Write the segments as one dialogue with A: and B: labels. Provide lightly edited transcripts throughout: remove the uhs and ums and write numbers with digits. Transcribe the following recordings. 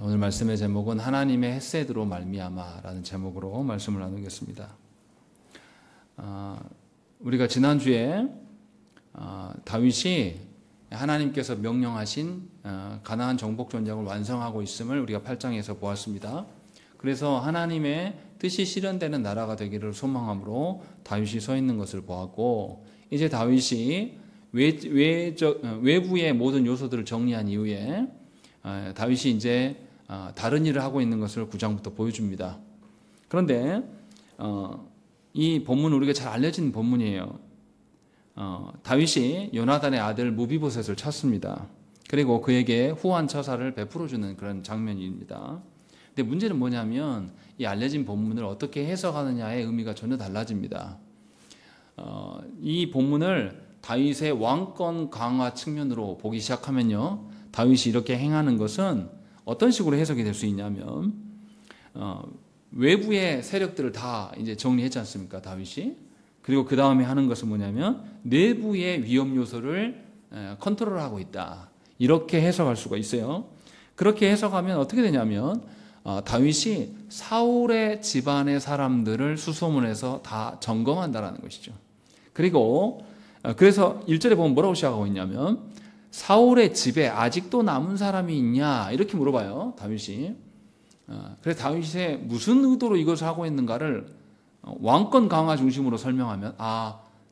A: 오늘 말씀의 제목은 하나님의 헤세드로 말미암아라는 제목으로 말씀을 나누겠습니다. 우리가 지난주에 다윗이 하나님께서 명령하신 가나안 정복 전략을 완성하고 있음을 우리가 8장에서 보았습니다. 그래서 하나님의 뜻이 실현되는 나라가 되기를 소망함으로 다윗이 서 있는 것을 보았고, 이제 다윗이 외부의 모든 요소들을 정리한 이후에 다윗이 이제 다른 일을 하고 있는 것을 9장부터 보여줍니다. 그런데 이 본문은 우리가 잘 알려진 본문이에요. 다윗이 요나단의 아들 무비보셋을 찾습니다. 그리고 그에게 후한 처사를 베풀어주는 그런 장면입니다. 근데 문제는 뭐냐면 이 알려진 본문을 어떻게 해석하느냐의 의미가 전혀 달라집니다. 이 본문을 다윗의 왕권 강화 측면으로 보기 시작하면요, 다윗이 이렇게 행하는 것은 어떤 식으로 해석이 될 수 있냐면, 외부의 세력들을 다 이제 정리했지 않습니까, 다윗이? 그리고 그 다음에 하는 것은 뭐냐면 내부의 위험 요소를 컨트롤하고 있다, 이렇게 해석할 수가 있어요. 그렇게 해석하면 어떻게 되냐면 다윗이 사울의 집안의 사람들을 수소문해서 다 점검한다라는 것이죠. 그리고 그래서 1절에 보면 뭐라고 시작하고 있냐면 사울의 집에 아직도 남은 사람이 있냐, 이렇게 물어봐요, 다윗이. 그래서 다윗이 무슨 의도로 이것을 하고 있는가를 왕권 강화 중심으로 설명하면,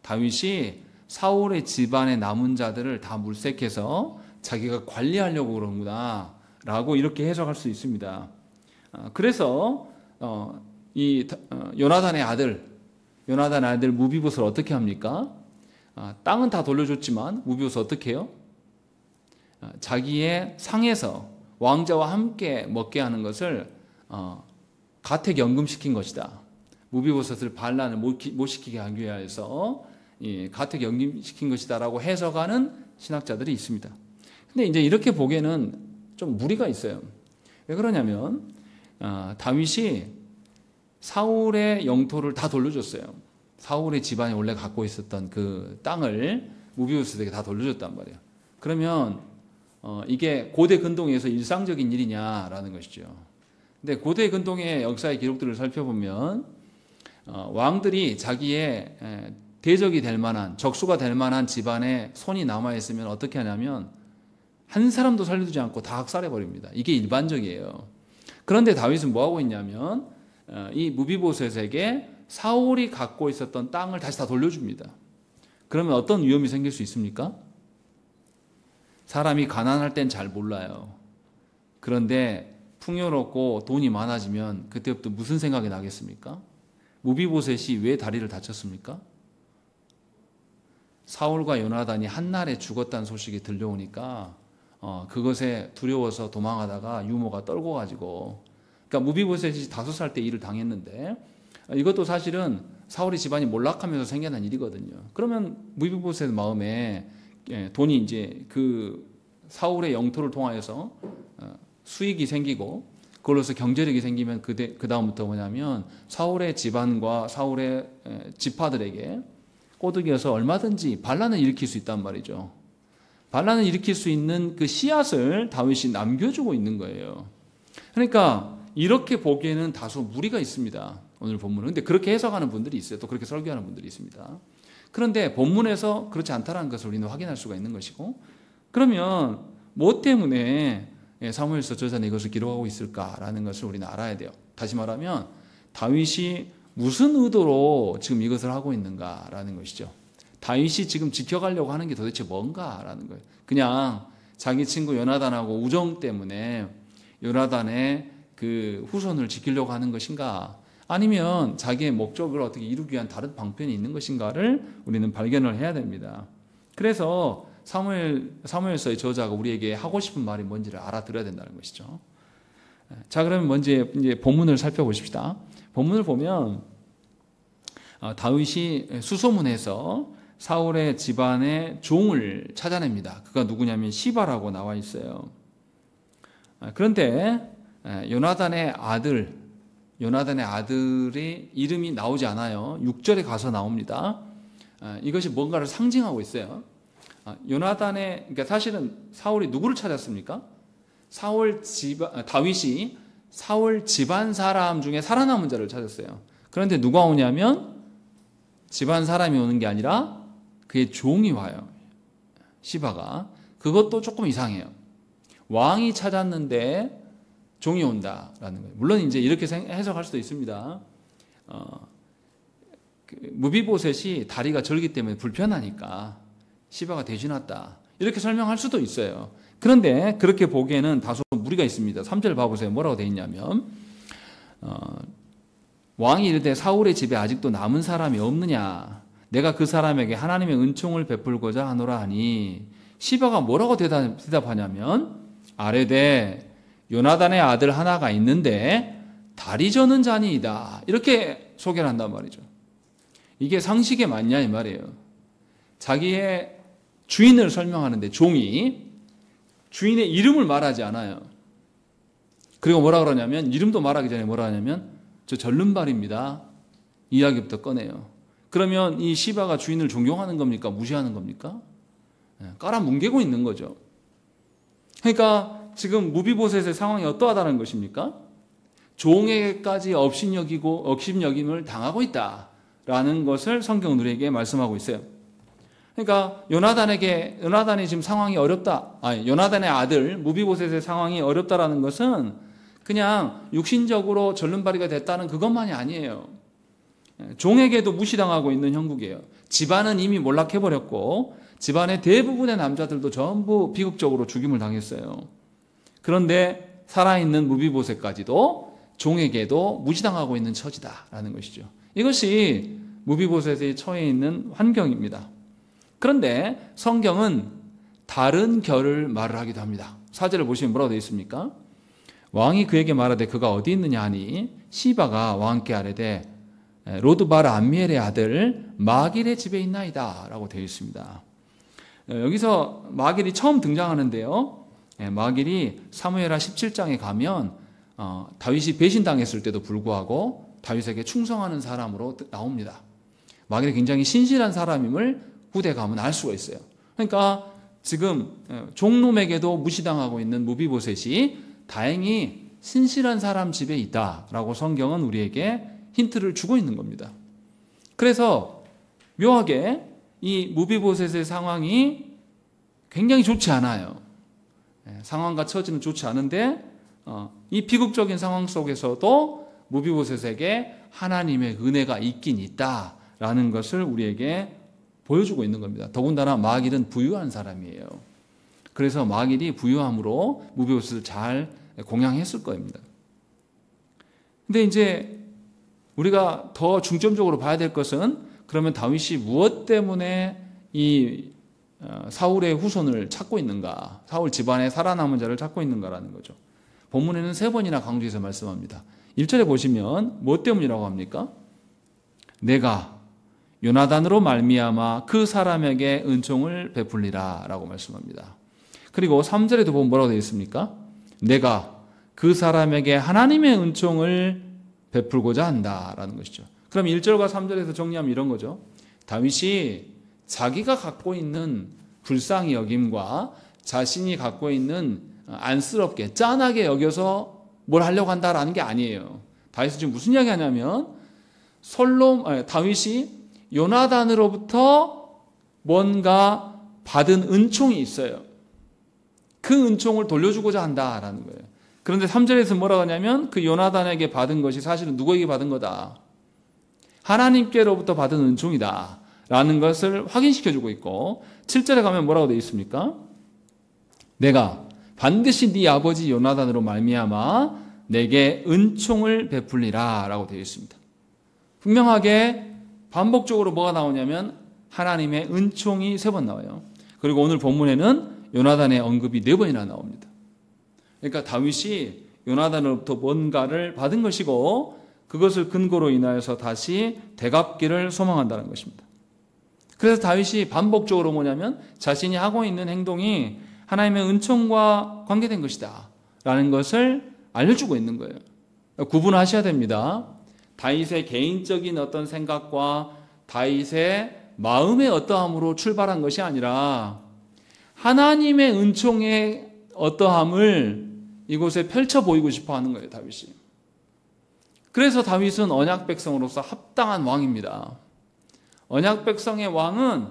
A: 다윗이 사울의 집안의 남은 자들을 다 물색해서 자기가 관리하려고 그러는구나 라고 이렇게 해석할 수 있습니다. 그래서 이 요나단의 아들 무비보스를 어떻게 합니까? 땅은 다 돌려줬지만 무비보스 어떻게 해요? 자기의 상에서 왕자와 함께 먹게 하는 것을 가택연금시킨 것이다. 무비보셋을 반란을 못 시키게 하기 위해서 가택연금시킨 것이다라고 해석하는 신학자들이 있습니다. 근데 이제 이렇게 보기에는 좀 무리가 있어요. 왜 그러냐면 다윗이 사울의 영토를 다 돌려줬어요. 사울의 집안이 원래 갖고 있었던 그 땅을 무비보셋에게 다 돌려줬단 말이에요. 그러면 이게 고대 근동에서 일상적인 일이냐라는 것이죠. 근데 고대 근동의 역사의 기록들을 살펴보면 왕들이 자기의 대적이 될 만한, 적수가 될 만한 집안에 손이 남아있으면 어떻게 하냐면 한 사람도 살려두지 않고 다 학살해버립니다. 이게 일반적이에요. 그런데 다윗은 뭐하고 있냐면 이 무비보셋에게 사울이 갖고 있었던 땅을 다시 다 돌려줍니다. 그러면 어떤 위험이 생길 수 있습니까? 사람이 가난할 땐 잘 몰라요. 그런데 풍요롭고 돈이 많아지면 그때부터 무슨 생각이 나겠습니까? 무비보셋이 왜 다리를 다쳤습니까? 사울과 요나단이 한날에 죽었다는 소식이 들려오니까 그것에 두려워서 도망하다가 유모가 떨고 가지고, 그러니까 무비보셋이 5살 때 일을 당했는데 이것도 사실은 사울의 집안이 몰락하면서 생겨난 일이거든요. 그러면 무비보셋 마음에 돈이 이제 그 사울의 영토를 통하여서 수익이 생기고 그걸로서 경제력이 생기면 그 다음부터 뭐냐면 사울의 집안과 사울의 지파들에게 꼬드겨서 얼마든지 반란을 일으킬 수 있단 말이죠. 반란을 일으킬 수 있는 그 씨앗을 다윗이 남겨주고 있는 거예요. 그러니까 이렇게 보기에는 다소 무리가 있습니다, 오늘 본문은. 근데 그렇게 해석하는 분들이 있어요. 또 그렇게 설교하는 분들이 있습니다. 그런데 본문에서 그렇지 않다는 것을 우리는 확인할 수가 있는 것이고, 그러면 뭐 때문에 사무엘서 저자는 이것을 기록하고 있을까라는 것을 우리는 알아야 돼요. 다시 말하면 다윗이 무슨 의도로 지금 이것을 하고 있는가라는 것이죠. 다윗이 지금 지켜가려고 하는 게 도대체 뭔가라는 거예요. 그냥 자기 친구 요나단하고 우정 때문에 요나단의 그 후손을 지키려고 하는 것인가, 아니면 자기의 목적을 어떻게 이루기 위한 다른 방편이 있는 것인가를 우리는 발견을 해야 됩니다. 그래서 사무엘서의 저자가 우리에게 하고 싶은 말이 뭔지를 알아들어야 된다는 것이죠. 자, 그러면 먼저 이제 본문을 살펴보십시다. 본문을 보면 다윗이 수소문해서 사울의 집안의 종을 찾아냅니다. 그가 누구냐면 시바라고 나와 있어요. 그런데 요나단의 아들의 이름이 나오지 않아요. 6절에 가서 나옵니다. 이것이 뭔가를 상징하고 있어요. 그러니까 사실은 사울이 누구를 찾았습니까? 다윗이 사울 집안 사람 중에 살아남은 자를 찾았어요. 그런데 누가 오냐면 집안 사람이 오는 게 아니라 그의 종이 와요. 시바가. 그것도 조금 이상해요. 왕이 찾았는데 종이 온다라는 거예요. 물론 이제 이렇게 해석할 수도 있습니다. 무비보셋이 다리가 절기 때문에 불편하니까 시바가 대신 왔다. 이렇게 설명할 수도 있어요. 그런데 그렇게 보기에는 다소 무리가 있습니다. 3절 봐보세요. 뭐라고 되어 있냐면 왕이 이르되 사울의 집에 아직도 남은 사람이 없느냐. 내가 그 사람에게 하나님의 은총을 베풀고자 하노라 하니 시바가 뭐라고 대답하냐면 아뢰되 요나단의 아들 하나가 있는데 다리 저는 자니이다. 이렇게 소개를 한단 말이죠. 이게 상식에 맞냐 이 말이에요. 자기의 주인을 설명하는데 종이 주인의 이름을 말하지 않아요. 그리고 뭐라 그러냐면 이름도 말하기 전에 뭐라 하냐면 저 절름발입니다. 이야기부터 꺼내요. 그러면 이 시바가 주인을 존경하는 겁니까? 무시하는 겁니까? 깔아뭉개고 있는 거죠. 그러니까 지금 무비보셋의 상황이 어떠하다는 것입니까? 종에게까지 업신여김을 당하고 있다라는 것을 성경은 우리에게 말씀하고 있어요. 그러니까 요나단이 지금 상황이 어렵다. 요나단의 아들 무비보셋의 상황이 어렵다라는 것은 그냥 육신적으로 절름발이가 됐다는 그것만이 아니에요. 종에게도 무시당하고 있는 형국이에요. 집안은 이미 몰락해버렸고 집안의 대부분의 남자들도 전부 비극적으로 죽임을 당했어요. 그런데 살아있는 무비보셋까지도 종에게도 무시당하고 있는 처지다라는 것이죠. 이것이 무비보셋이 처해 있는 환경입니다. 그런데 성경은 다른 결을 말을 하기도 합니다. 4절을 보시면 뭐라고 되어 있습니까? 왕이 그에게 말하되 그가 어디 있느냐 하니 시바가 왕께 아뢰되 로드발 암미엘의 아들 마길의 집에 있나이다 라고 되어 있습니다. 여기서 마길이 처음 등장하는데요. 마길이 사무엘하 17장에 가면 다윗이 배신당했을 때도 불구하고 다윗에게 충성하는 사람으로 나옵니다. 마길이 굉장히 신실한 사람임을 후대 가면 알 수가 있어요. 그러니까 지금 종놈에게도 무시당하고 있는 무비보셋이 다행히 신실한 사람 집에 있다라고 성경은 우리에게 힌트를 주고 있는 겁니다. 그래서 묘하게 이 무비보셋의 상황이 굉장히 좋지 않아요. 상황과 처지는 좋지 않은데 이 비극적인 상황 속에서도 무비보셋에게 하나님의 은혜가 있긴 있다라는 것을 우리에게 보여주고 있는 겁니다. 더군다나 마길은 부유한 사람이에요. 그래서 마길이 부유함으로 무비보셋을 잘 공양했을 겁니다. 근데 이제 우리가 더 중점적으로 봐야 될 것은 그러면 다윗이 무엇 때문에 이 사울의 후손을 찾고 있는가, 사울 집안에 살아남은 자를 찾고 있는가라는 거죠. 본문에는 3번이나 강조해서 말씀합니다. 1절에 보시면 무엇 때문이라고 합니까? 내가 요나단으로 말미암아 그 사람에게 은총을 베풀리라 라고 말씀합니다. 그리고 3절에도 보면 뭐라고 되어 있습니까? 내가 그 사람에게 하나님의 은총을 베풀고자 한다라는 것이죠. 그럼 1절과 3절에서 정리하면 이런 거죠. 다윗이 자기가 갖고 있는 불쌍히 여김과 자신이 갖고 있는 안쓰럽게 짠하게 여겨서 뭘 하려고 한다라는 게 아니에요. 다윗이 지금 무슨 이야기 하냐면 다윗이 요나단으로부터 뭔가 받은 은총이 있어요. 그 은총을 돌려주고자 한다라는 거예요. 그런데 3절에서 뭐라고 하냐면 그 요나단에게 받은 것이 사실은 누구에게 받은 거다? 하나님께로부터 받은 은총이다 라는 것을 확인시켜주고 있고 7절에 가면 뭐라고 되어 있습니까? 내가 반드시 네 아버지 요나단으로 말미암아 내게 은총을 베풀리라 라고 되어 있습니다. 분명하게 반복적으로 뭐가 나오냐면 하나님의 은총이 3번 나와요. 그리고 오늘 본문에는 요나단의 언급이 4번이나 나옵니다. 그러니까 다윗이 요나단으로부터 뭔가를 받은 것이고 그것을 근거로 인하여서 다시 되갚기를 소망한다는 것입니다. 그래서 다윗이 반복적으로 뭐냐면 자신이 하고 있는 행동이 하나님의 은총과 관계된 것이다 라는 것을 알려주고 있는 거예요. 구분하셔야 됩니다. 다윗의 개인적인 어떤 생각과 다윗의 마음의 어떠함으로 출발한 것이 아니라 하나님의 은총의 어떠함을 이곳에 펼쳐 보이고 싶어 하는 거예요, 다윗이. 그래서 다윗은 언약 백성으로서 합당한 왕입니다. 언약 백성의 왕은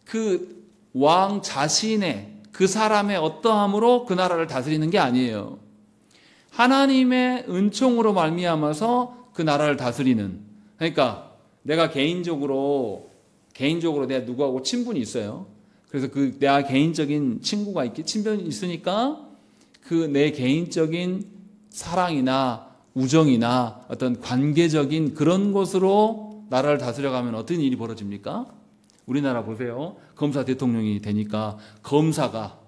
A: 그 왕 자신의, 그 사람의 어떠함으로 그 나라를 다스리는 게 아니에요. 하나님의 은총으로 말미암아서 그 나라를 다스리는. 그러니까 내가 개인적으로 내가 누구하고 친분이 있어요. 그래서 그 내가 개인적인 친분이 있으니까 그 내 개인적인 사랑이나 우정이나 어떤 관계적인 그런 것으로 나라를 다스려가면 어떤 일이 벌어집니까? 우리나라 보세요. 검사 대통령이 되니까 검사가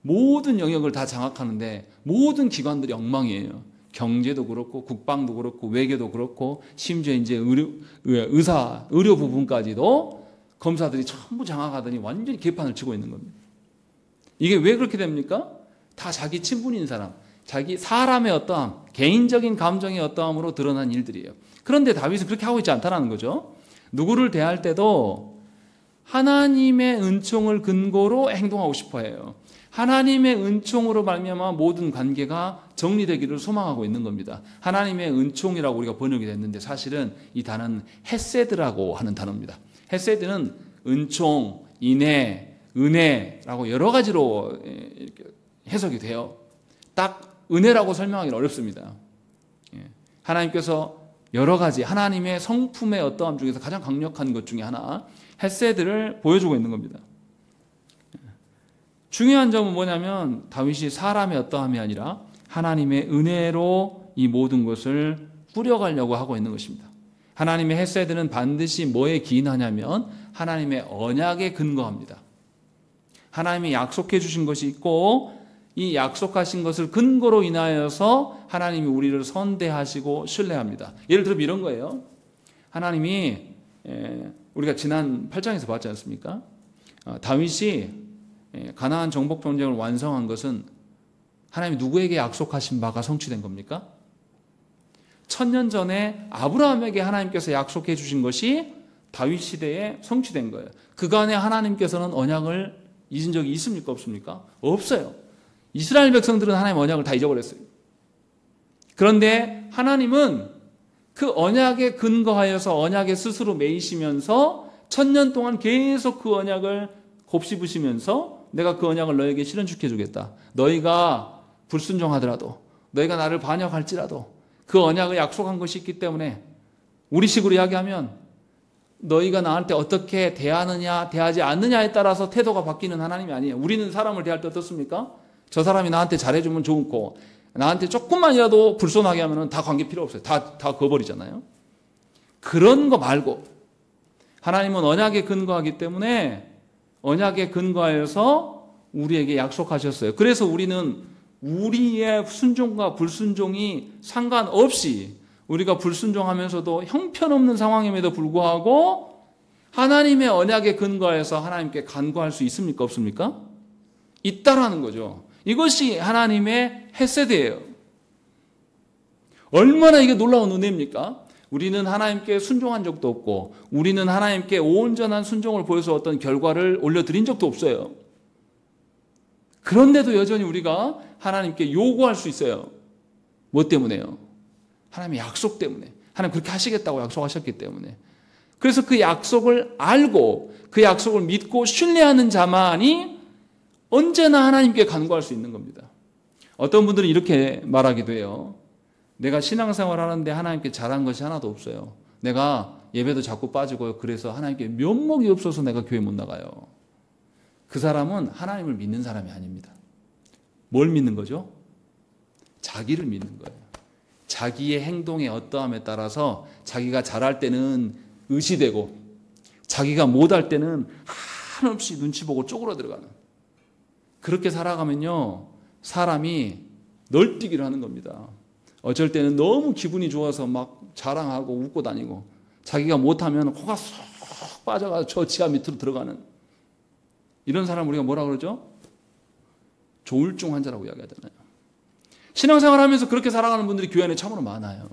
A: 모든 영역을 다 장악하는데 모든 기관들이 엉망이에요. 경제도 그렇고 국방도 그렇고 외교도 그렇고 심지어 이제 의료 부분까지도 검사들이 전부 장악하더니 완전히 개판을 치고 있는 겁니다. 이게 왜 그렇게 됩니까? 다 자기 친분인 사람, 자기 사람의 어떠함, 개인적인 감정의 어떠함으로 드러난 일들이에요. 그런데 다윗은 그렇게 하고 있지 않다는 거죠. 누구를 대할 때도 하나님의 은총을 근거로 행동하고 싶어 해요. 하나님의 은총으로 말미암아 모든 관계가 정리되기를 소망하고 있는 겁니다. 하나님의 은총이라고 우리가 번역이 됐는데 사실은 이 단어는 헤세드라고 하는 단어입니다. 헤세드는 은총, 인애, 은혜라고 여러 가지로 해석이 돼요. 딱 은혜라고 설명하기는 어렵습니다. 하나님께서 여러 가지 하나님의 성품의 어떠함 중에서 가장 강력한 것 중에 하나 헤세드를 보여주고 있는 겁니다. 중요한 점은 뭐냐면 다윗이 사람의 어떠함이 아니라 하나님의 은혜로 이 모든 것을 꾸려가려고 하고 있는 것입니다. 하나님의 헤세드는 반드시 뭐에 기인하냐면 하나님의 언약에 근거합니다. 하나님이 약속해 주신 것이 있고 이 약속하신 것을 근거로 인하여서 하나님이 우리를 선대하시고 신뢰합니다. 예를 들면 이런 거예요. 하나님이 우리가 지난 8장에서 봤지 않습니까? 다윗이 가나안 정복 전쟁을 완성한 것은 하나님이 누구에게 약속하신 바가 성취된 겁니까? 1000년 전에 아브라함에게 하나님께서 약속해 주신 것이 다윗 시대에 성취된 거예요. 그간에 하나님께서는 언약을 잊은 적이 있습니까? 없습니까? 없어요. 이스라엘 백성들은 하나님의 언약을 다 잊어버렸어요. 그런데 하나님은 그 언약에 근거하여서 언약에 스스로 매이시면서 1000년 동안 계속 그 언약을 곱씹으시면서 내가 그 언약을 너에게 실현시켜 주겠다. 너희가 불순종하더라도 너희가 나를 반역할지라도 그 언약을 약속한 것이 있기 때문에 우리식으로 이야기하면 너희가 나한테 어떻게 대하느냐 대하지 않느냐에 따라서 태도가 바뀌는 하나님이 아니에요. 우리는 사람을 대할 때 어떻습니까? 저 사람이 나한테 잘해주면 좋고 나한테 조금만이라도 불손하게 하면 다 관계 필요 없어요. 다 거버리잖아요. 그런 거 말고 하나님은 언약에 근거하기 때문에 언약에 근거하여서 우리에게 약속하셨어요. 그래서 우리는 우리의 순종과 불순종이 상관없이 우리가 불순종하면서도 형편없는 상황임에도 불구하고 하나님의 언약에 근거해서 하나님께 간구할 수 있습니까? 없습니까? 있다라는 거죠. 이것이 하나님의 헤세드예요. 얼마나 이게 놀라운 은혜입니까? 우리는 하나님께 순종한 적도 없고 우리는 하나님께 온전한 순종을 보여서 어떤 결과를 올려드린 적도 없어요. 그런데도 여전히 우리가 하나님께 요구할 수 있어요. 뭐 때문에요? 하나님의 약속 때문에. 하나님 그렇게 하시겠다고 약속하셨기 때문에. 그래서 그 약속을 알고 그 약속을 믿고 신뢰하는 자만이 언제나 하나님께 간구할 수 있는 겁니다. 어떤 분들은 이렇게 말하기도 해요. 내가 신앙생활 하는데 하나님께 잘한 것이 하나도 없어요. 내가 예배도 자꾸 빠지고요. 그래서 하나님께 면목이 없어서 내가 교회 못 나가요. 그 사람은 하나님을 믿는 사람이 아닙니다. 뭘 믿는 거죠? 자기를 믿는 거예요. 자기의 행동의 어떠함에 따라서 자기가 잘할 때는 의시되고 자기가 못할 때는 한없이 눈치 보고 쪼그라들어가는, 그렇게 살아가면요 사람이 널뛰기를 하는 겁니다. 어쩔 때는 너무 기분이 좋아서 막 자랑하고 웃고 다니고 자기가 못하면 코가 쏙 빠져가서 저 지하 밑으로 들어가는 이런 사람 우리가 뭐라 그러죠? 조울증 환자라고 이야기하잖아요. 신앙생활 하면서 그렇게 살아가는 분들이 교회 안에 참으로 많아요.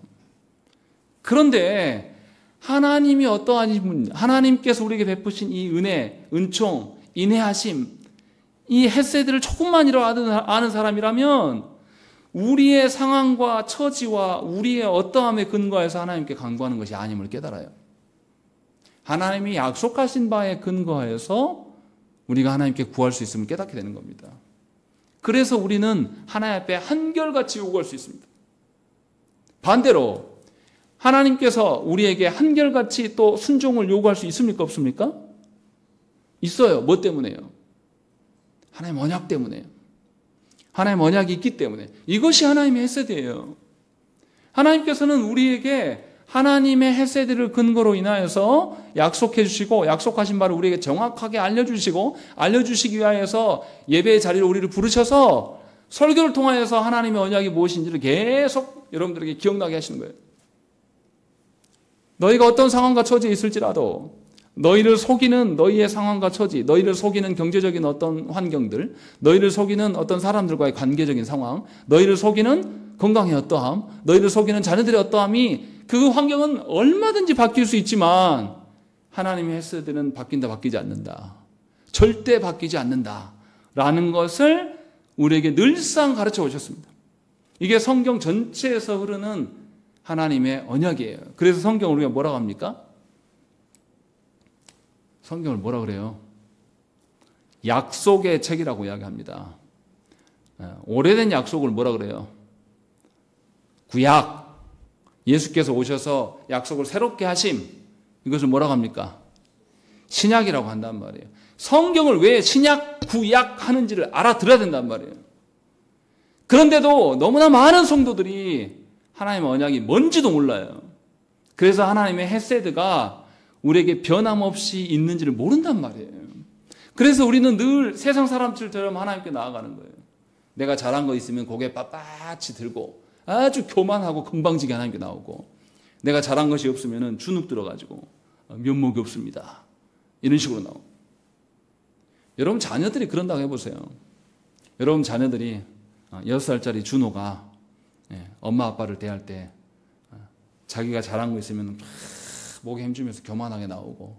A: 그런데 하나님이 어떠한 분, 하나님께서 우리에게 베푸신 이 은혜, 은총, 인내하심, 이 헤세드를 조금만이라도 아는 사람이라면 우리의 상황과 처지와 우리의 어떠함에 근거해서 하나님께 간구하는 것이 아님을 깨달아요. 하나님이 약속하신 바에 근거해서 우리가 하나님께 구할 수 있음을 깨닫게 되는 겁니다. 그래서 우리는 하나님 앞에 한결같이 요구할 수 있습니다. 반대로 하나님께서 우리에게 한결같이 또 순종을 요구할 수 있습니까? 없습니까? 있어요. 뭐 때문에요? 하나님 언약 때문에요. 하나님 언약이 있기 때문에. 이것이 하나님의 헤세드예요. 하나님께서는 우리에게 하나님의 헤세드를 근거로 인하여서 약속해 주시고 약속하신 바를 우리에게 정확하게 알려주시고 알려주시기 위하여서 예배의 자리로 우리를 부르셔서 설교를 통하여서 하나님의 언약이 무엇인지를 계속 여러분들에게 기억나게 하시는 거예요. 너희가 어떤 상황과 처지에 있을지라도 너희를 속이는 너희의 상황과 처지, 너희를 속이는 경제적인 어떤 환경들, 너희를 속이는 어떤 사람들과의 관계적인 상황, 너희를 속이는 건강의 어떠함, 너희를 속이는 자녀들의 어떠함이 그 환경은 얼마든지 바뀔 수 있지만 하나님의 헤세드는 바뀐다 바뀌지 않는다. 절대 바뀌지 않는다라는 것을 우리에게 늘상 가르쳐 오셨습니다. 이게 성경 전체에서 흐르는 하나님의 언약이에요. 그래서 성경을 우리가 뭐라고 합니까? 성경을 뭐라 그래요? 약속의 책이라고 이야기합니다. 오래된 약속을 뭐라 그래요? 구약. 예수께서 오셔서 약속을 새롭게 하심. 이것을 뭐라고 합니까? 신약이라고 한단 말이에요. 성경을 왜 신약, 구약 하는지를 알아들어야 된단 말이에요. 그런데도 너무나 많은 성도들이 하나님의 언약이 뭔지도 몰라요. 그래서 하나님의 헤세드가 우리에게 변함없이 있는지를 모른단 말이에요. 그래서 우리는 늘 세상 사람들처럼 하나님께 나아가는 거예요. 내가 잘한 거 있으면 고개 빳빳이 들고 아주 교만하고 건방지게 하나님께 나오고, 내가 잘한 것이 없으면 주눅 들어가지고 면목이 없습니다. 이런 식으로 나오고. 여러분 자녀들이 그런다고 해보세요. 여러분 자녀들이 6살짜리 준호가 엄마 아빠를 대할 때 자기가 잘한 거 있으면 목에 힘주면서 교만하게 나오고,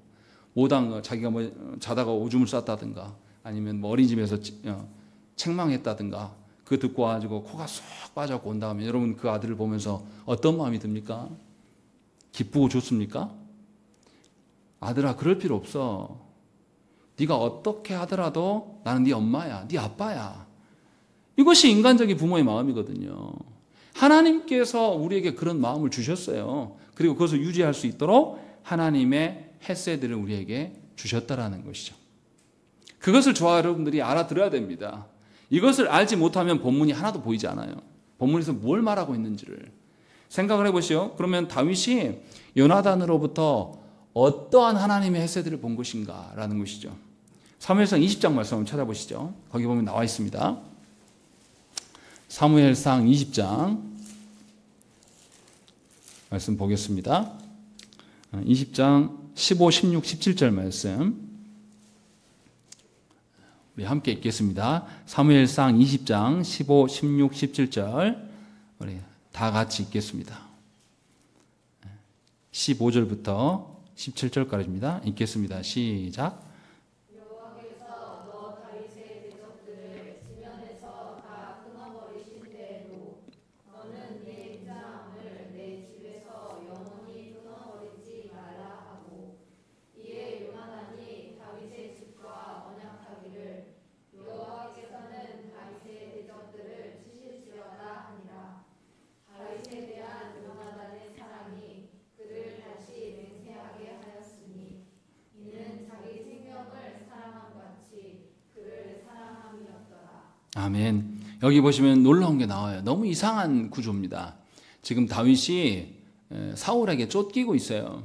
A: 못한 거 자기가 뭐 자다가 오줌을 쌌다든가 아니면 뭐 어린이집에서 책망했다든가 그거 듣고 와가지고 코가 쏙 빠져갖고 온 다음에 여러분 그 아들을 보면서 어떤 마음이 듭니까? 기쁘고 좋습니까? 아들아 그럴 필요 없어. 네가 어떻게 하더라도 나는 네 엄마야, 네 아빠야. 이것이 인간적인 부모의 마음이거든요. 하나님께서 우리에게 그런 마음을 주셨어요. 그리고 그것을 유지할 수 있도록 하나님의 헤세드를 우리에게 주셨다라는 것이죠. 그것을 저와 여러분들이 알아들어야 됩니다. 이것을 알지 못하면 본문이 하나도 보이지 않아요. 본문에서 뭘 말하고 있는지를 생각을 해보시오. 그러면 다윗이 요나단으로부터 어떠한 하나님의 헤세드를 본 것인가 라는 것이죠. 사무엘상 20장 말씀을 찾아보시죠. 거기 보면 나와 있습니다. 사무엘상 20장 말씀 보겠습니다. 20장 15, 16, 17절 말씀 우리 함께 읽겠습니다. 사무엘상 20장 15, 16, 17절 우리 다 같이 읽겠습니다. 15절부터 17절까지입니다. 읽겠습니다. 시작. 아멘. 여기 보시면 놀라운 게 나와요. 너무 이상한 구조입니다. 지금 다윗이 사울에게 쫓기고 있어요.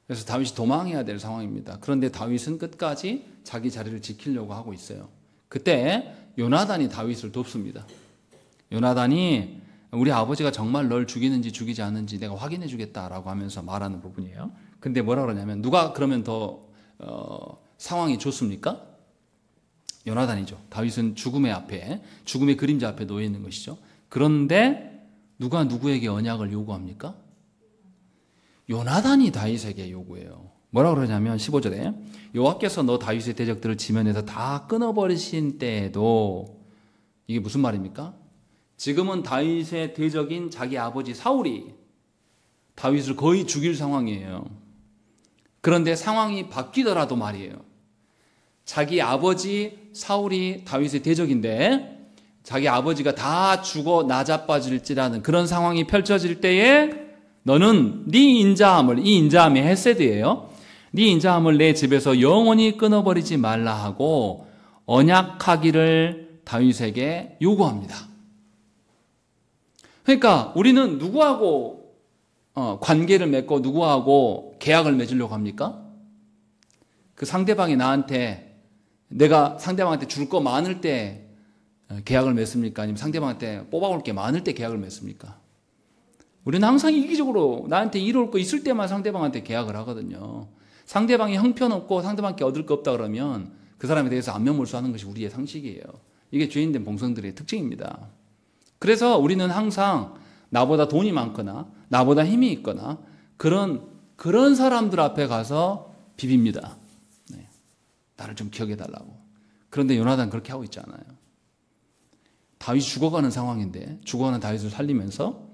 A: 그래서 다윗이 도망해야 될 상황입니다. 그런데 다윗은 끝까지 자기 자리를 지키려고 하고 있어요. 그때 요나단이 다윗을 돕습니다. 요나단이 우리 아버지가 정말 널 죽이는지 죽이지 않는지 내가 확인해 주겠다라고 하면서 말하는 부분이에요. 근데 뭐라 그러냐면 누가 그러면 더 상황이 좋습니까? 요나단이죠. 다윗은 죽음의 앞에, 죽음의 그림자 앞에 놓여 있는 것이죠. 그런데 누가 누구에게 언약을 요구합니까? 요나단이 다윗에게 요구해요. 뭐라 그러냐면 15절에 여호와께서 너 다윗의 대적들을 지면에서 다 끊어버리신 때에도, 이게 무슨 말입니까? 지금은 다윗의 대적인 자기 아버지 사울이 다윗을 거의 죽일 상황이에요. 그런데 상황이 바뀌더라도 말이에요. 자기 아버지 사울이 다윗의 대적인데 자기 아버지가 다 죽어 나자빠질지라는 그런 상황이 펼쳐질 때에 너는 네 인자함을, 이 인자함이 헤세드예요. 네 인자함을 내 집에서 영원히 끊어버리지 말라 하고 언약하기를 다윗에게 요구합니다. 그러니까 우리는 누구하고 관계를 맺고 누구하고 계약을 맺으려고 합니까? 그 상대방이 나한테, 내가 상대방한테 줄 거 많을 때 계약을 맺습니까? 아니면 상대방한테 뽑아올 게 많을 때 계약을 맺습니까? 우리는 항상 이기적으로 나한테 이룰 거 있을 때만 상대방한테 계약을 하거든요. 상대방이 형편없고 상대방께 얻을 거 없다 그러면 그 사람에 대해서 안면몰수하는 것이 우리의 상식이에요. 이게 죄인된 봉성들의 특징입니다. 그래서 우리는 항상 나보다 돈이 많거나 나보다 힘이 있거나 그런 사람들 앞에 가서 비빕니다. 네. 나를 좀 기억해달라고. 그런데 요나단 그렇게 하고 있지 않아요. 다윗이 죽어가는 상황인데 죽어가는 다윗을 살리면서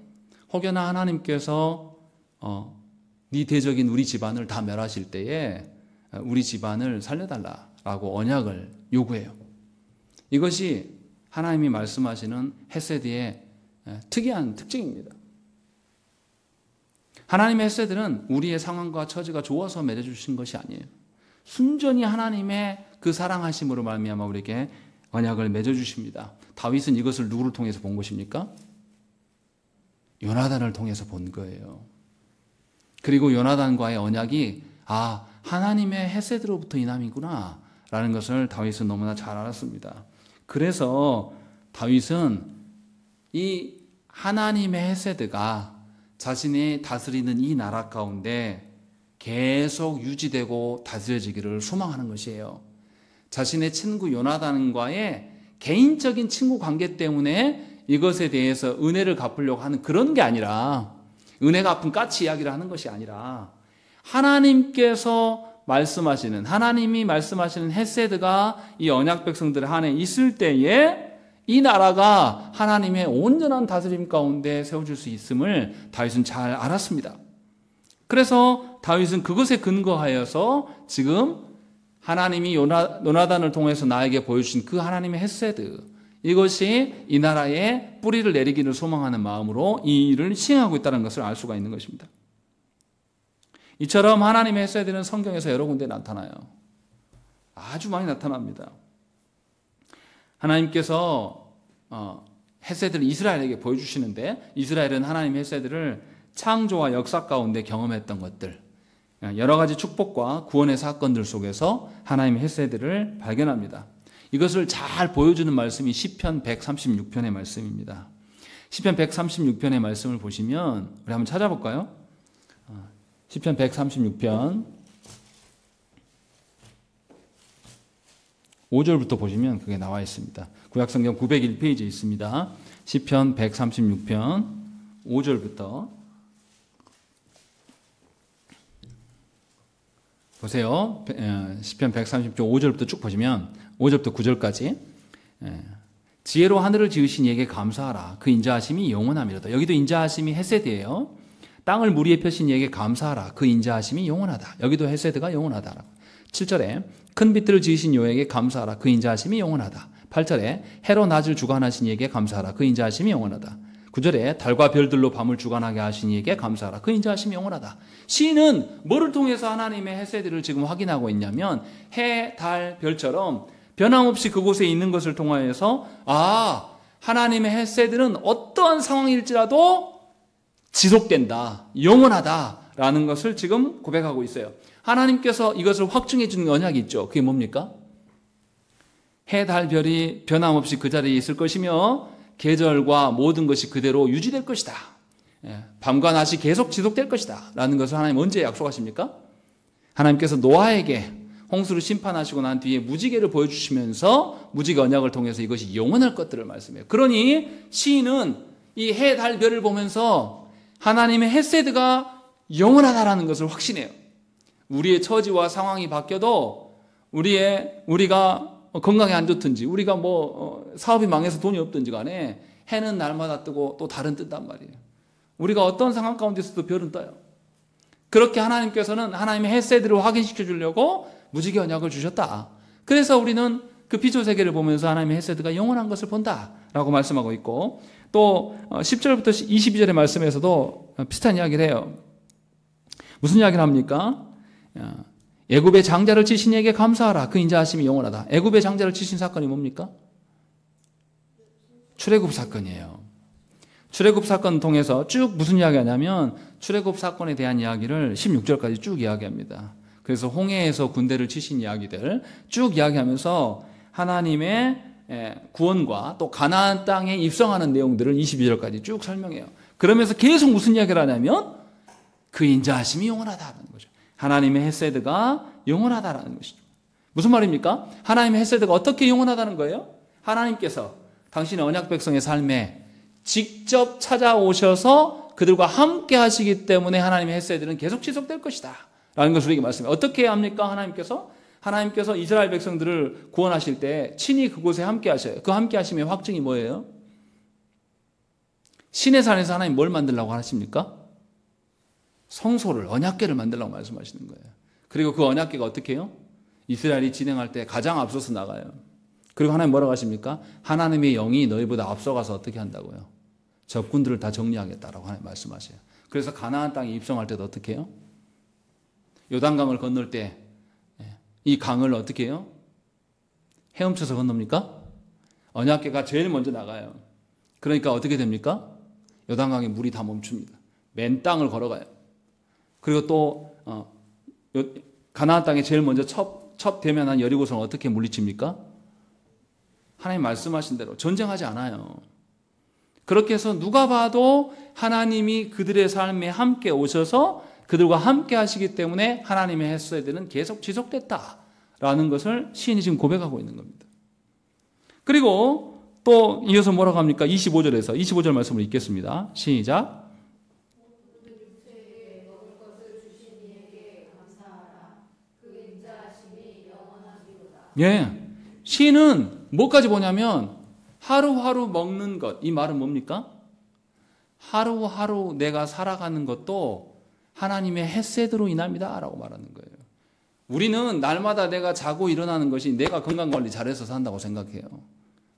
A: 혹여나 하나님께서 네 대적인 우리 집안을 다 멸하실 때에 우리 집안을 살려달라라고 언약을 요구해요. 이것이 하나님이 말씀하시는 헤세드의 특이한 특징입니다. 하나님의 헤세드는 우리의 상황과 처지가 좋아서 맺어주신 것이 아니에요. 순전히 하나님의 그 사랑하심으로 말미암아 우리에게 언약을 맺어주십니다. 다윗은 이것을 누구를 통해서 본 것입니까? 요나단을 통해서 본 거예요. 그리고 요나단과의 언약이 하나님의 헤세드로부터 인함이구나 라는 것을 다윗은 너무나 잘 알았습니다. 그래서 다윗은 이 하나님의 헤세드가 자신이 다스리는 이 나라 가운데 계속 유지되고 다스려지기를 소망하는 것이에요. 자신의 친구 요나단과의 개인적인 친구 관계 때문에 이것에 대해서 은혜를 갚으려고 하는 그런 게 아니라, 은혜 갚은 까치 이야기를 하는 것이 아니라 하나님이 말씀하시는 헤세드가 이 언약 백성들 안에 있을 때에 이 나라가 하나님의 온전한 다스림 가운데 세워질 수 있음을 다윗은 잘 알았습니다. 그래서 다윗은 그것에 근거하여서 지금 하나님이 요나단을 통해서 나에게 보여주신 그 하나님의 헤세드, 이것이 이 나라에 뿌리를 내리기를 소망하는 마음으로 이 일을 시행하고 있다는 것을 알 수가 있는 것입니다. 이처럼 하나님의 헤세드는 성경에서 여러 군데 나타나요. 아주 많이 나타납니다. 하나님께서 헤세드를 이스라엘에게 보여주시는데, 이스라엘은 하나님의 헤세드를 창조와 역사 가운데 경험했던 것들, 여러 가지 축복과 구원의 사건들 속에서 하나님의 헤세드를 발견합니다. 이것을 잘 보여주는 말씀이 시편 136편의 말씀입니다. 시편 136편의 말씀을 보시면 우리 한번 찾아볼까요? 시편 136편 5절부터 보시면 그게 나와 있습니다. 구약성경 901페이지에 있습니다. 시편 136편 5절부터 보세요. 시편 130편 5절부터 쭉 보시면 5절부터 9절까지 지혜로 하늘을 지으신 이에게 감사하라. 그 인자하심이 영원함이로다. 여기도 인자하심이 헤세드예요. 땅을 물 위에 펴신 이에게 감사하라. 그 인자하심이 영원하다. 여기도 헤세드가 영원하다. 7절에 큰 빛들을 지으신 이에게 감사하라. 그 인자하심이 영원하다. 8절에 해로 낮을 주관하신 이에게 감사하라. 그 인자하심이 영원하다. 9절에 달과 별들로 밤을 주관하게 하신 이에게 감사하라. 그 인자하심이 영원하다. 시인은 뭐를 통해서 하나님의 헤세드를 지금 확인하고 있냐면 해, 달, 별처럼 변함없이 그곳에 있는 것을 통하여서 하나님의 헤세드는 어떠한 상황일지라도 지속된다, 영원하다라는 것을 지금 고백하고 있어요. 하나님께서 이것을 확증해 주는 언약이 있죠. 그게 뭡니까? 해, 달, 별이 변함없이 그 자리에 있을 것이며 계절과 모든 것이 그대로 유지될 것이다. 밤과 낮이 계속 지속될 것이다 라는 것을 하나님 언제 약속하십니까? 하나님께서 노아에게 홍수를 심판하시고 난 뒤에 무지개를 보여주시면서 무지개 언약을 통해서 이것이 영원할 것들을 말씀해요. 그러니 시인은 이 해, 달, 별을 보면서 하나님의 헤세드가 영원하다라는 것을 확신해요. 우리의 처지와 상황이 바뀌어도 우리가 건강이 안 좋든지 우리가 사업이 망해서 돈이 없든지 간에 해는 날마다 뜨고 또 달은 뜬단 말이에요. 우리가 어떤 상황 가운데서도 별은 떠요. 그렇게 하나님께서는 하나님의 헤세드를 확인시켜 주려고 무지개 언약을 주셨다. 그래서 우리는 그 피조 세계를 보면서 하나님의 헤세드가 영원한 것을 본다라고 말씀하고 있고, 또 10절부터 22절의 말씀에서도 비슷한 이야기를 해요. 무슨 이야기를 합니까? 애굽의 장자를 치신 이에게 감사하라. 그 인자하심이 영원하다. 애굽의 장자를 치신 사건이 뭡니까? 출애굽 사건이에요. 출애굽 사건 통해서 쭉 무슨 이야기하냐면 출애굽 사건에 대한 이야기를 16절까지 쭉 이야기합니다. 그래서 홍해에서 군대를 치신 이야기들 쭉 이야기하면서 하나님의 구원과 또 가나안 땅에 입성하는 내용들을 22절까지 쭉 설명해요. 그러면서 계속 무슨 이야기를 하냐면 그 인자하심이 영원하다는 거죠. 하나님의 헤세드가 영원하다라는 것이죠. 무슨 말입니까? 하나님의 헤세드가 어떻게 영원하다는 거예요? 하나님께서 당신의 언약 백성의 삶에 직접 찾아오셔서 그들과 함께 하시기 때문에 하나님의 헤세드는 계속 지속될 것이다 라는 것을 우리에게 말씀해요. 어떻게 합니까? 하나님께서 이스라엘 백성들을 구원하실 때 친히 그곳에 함께 하셔요. 그 함께 하심의 확증이 뭐예요? 신의 산에서 하나님 뭘 만들려고 하십니까? 성소를, 언약궤를 만들려고 말씀하시는 거예요. 그리고 그 언약궤가 어떻게 해요? 이스라엘이 진행할 때 가장 앞서서 나가요. 그리고 하나님 뭐라고 하십니까? 하나님의 영이 너희보다 앞서가서 어떻게 한다고요? 적군들을 다 정리하겠다라고 하나님 말씀하세요. 그래서 가나안 땅에 입성할 때도 어떻게 해요? 요단강을 건널 때 이 강을 어떻게 해요? 헤엄쳐서 건넙니까? 언약궤가 제일 먼저 나가요. 그러니까 어떻게 됩니까? 요단강에 물이 다 멈춥니다. 맨 땅을 걸어가요. 그리고 또 가나안 땅에 제일 먼저 첩 대면한 여리고성을 어떻게 물리칩니까? 하나님 말씀하신 대로 전쟁하지 않아요. 그렇게 해서 누가 봐도 하나님이 그들의 삶에 함께 오셔서 그들과 함께 하시기 때문에 하나님의 헤세드는 계속 지속됐다라는 것을 시인이 지금 고백하고 있는 겁니다. 그리고 또 이어서 뭐라고 합니까? 25절 말씀을 읽겠습니다. 시작. 예, 시인은 뭐까지 보냐면 하루하루 먹는 것, 이 말은 뭡니까? 하루하루 내가 살아가는 것도 하나님의 헤세드로 인합니다 라고 말하는 거예요. 우리는 날마다 내가 자고 일어나는 것이 내가 건강관리 잘해서 산다고 생각해요.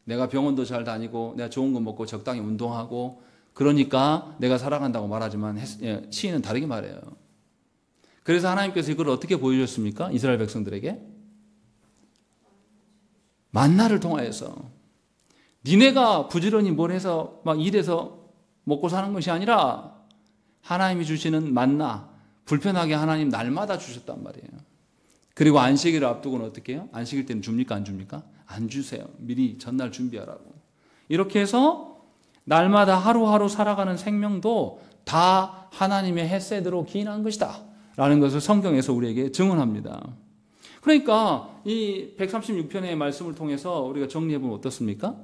A: 내가 병원도 잘 다니고 내가 좋은 거 먹고 적당히 운동하고 그러니까 내가 살아간다고 말하지만 시인은 다르게 말해요. 그래서 하나님께서 이걸 어떻게 보여줬습니까? 이스라엘 백성들에게? 만나를 통하여서. 니네가 부지런히 뭘 해서 막 일해서 먹고 사는 것이 아니라 하나님이 주시는 만나, 불편하게 하나님 날마다 주셨단 말이에요. 그리고 안식일을 앞두고는 어떻게 해요? 안식일 때는 줍니까? 안 줍니까? 안 주세요. 미리 전날 준비하라고. 이렇게 해서 날마다 하루하루 살아가는 생명도 다 하나님의 헤세드로 기인한 것이다 라는 것을 성경에서 우리에게 증언합니다. 그러니까 이 136편의 말씀을 통해서 우리가 정리해보면 어떻습니까?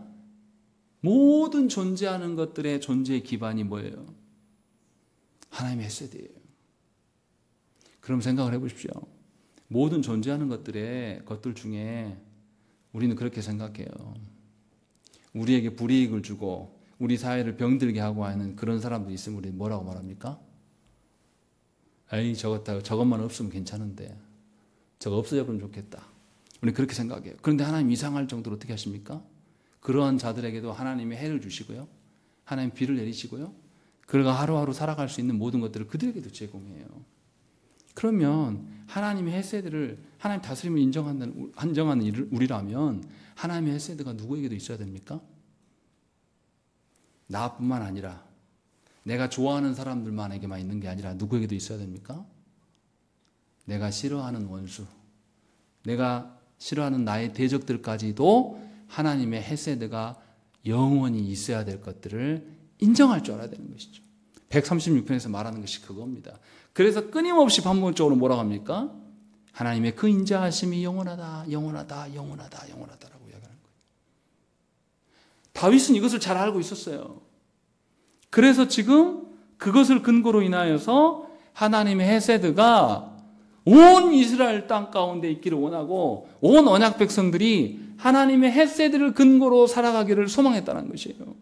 A: 모든 존재하는 것들의 존재의 기반이 뭐예요? 하나님의 헤세드예요. 그럼 생각을 해보십시오. 모든 존재하는 것들 중에 우리는 그렇게 생각해요. 우리에게 불이익을 주고 우리 사회를 병들게 하고 하는 그런 사람들이 있으면 우리 뭐라고 말합니까? 에이, 저것만 없으면 괜찮은데 저거 없어졌으면 좋겠다. 우리 그렇게 생각해요. 그런데 하나님 이상할 정도로 어떻게 하십니까? 그러한 자들에게도 하나님의 해를 주시고요. 하나님 비를 내리시고요. 그가 하루하루 살아갈 수 있는 모든 것들을 그들에게도 제공해요. 그러면 하나님의 헤세드를 하나님 다스림을 인정하는 우리라면 하나님의 헤세드가 누구에게도 있어야 됩니까? 나뿐만 아니라 내가 좋아하는 사람들만에게만 있는 게 아니라 누구에게도 있어야 됩니까? 내가 싫어하는 원수, 내가 싫어하는 나의 대적들까지도 하나님의 헤세드가 영원히 있어야 될 것들을 인정할 줄 알아야 되는 것이죠. 136편에서 말하는 것이 그겁니다. 그래서 끊임없이 반복적으로 뭐라고 합니까? 하나님의 그 인자하심이 영원하다, 영원하다, 영원하다, 영원하다라고 이야기하는 거예요. 다윗은 이것을 잘 알고 있었어요. 그래서 지금 그것을 근거로 인하여서 하나님의 헤세드가 온 이스라엘 땅 가운데 있기를 원하고 온 언약 백성들이 하나님의 헤세드를 근거로 살아가기를 소망했다는 것이에요.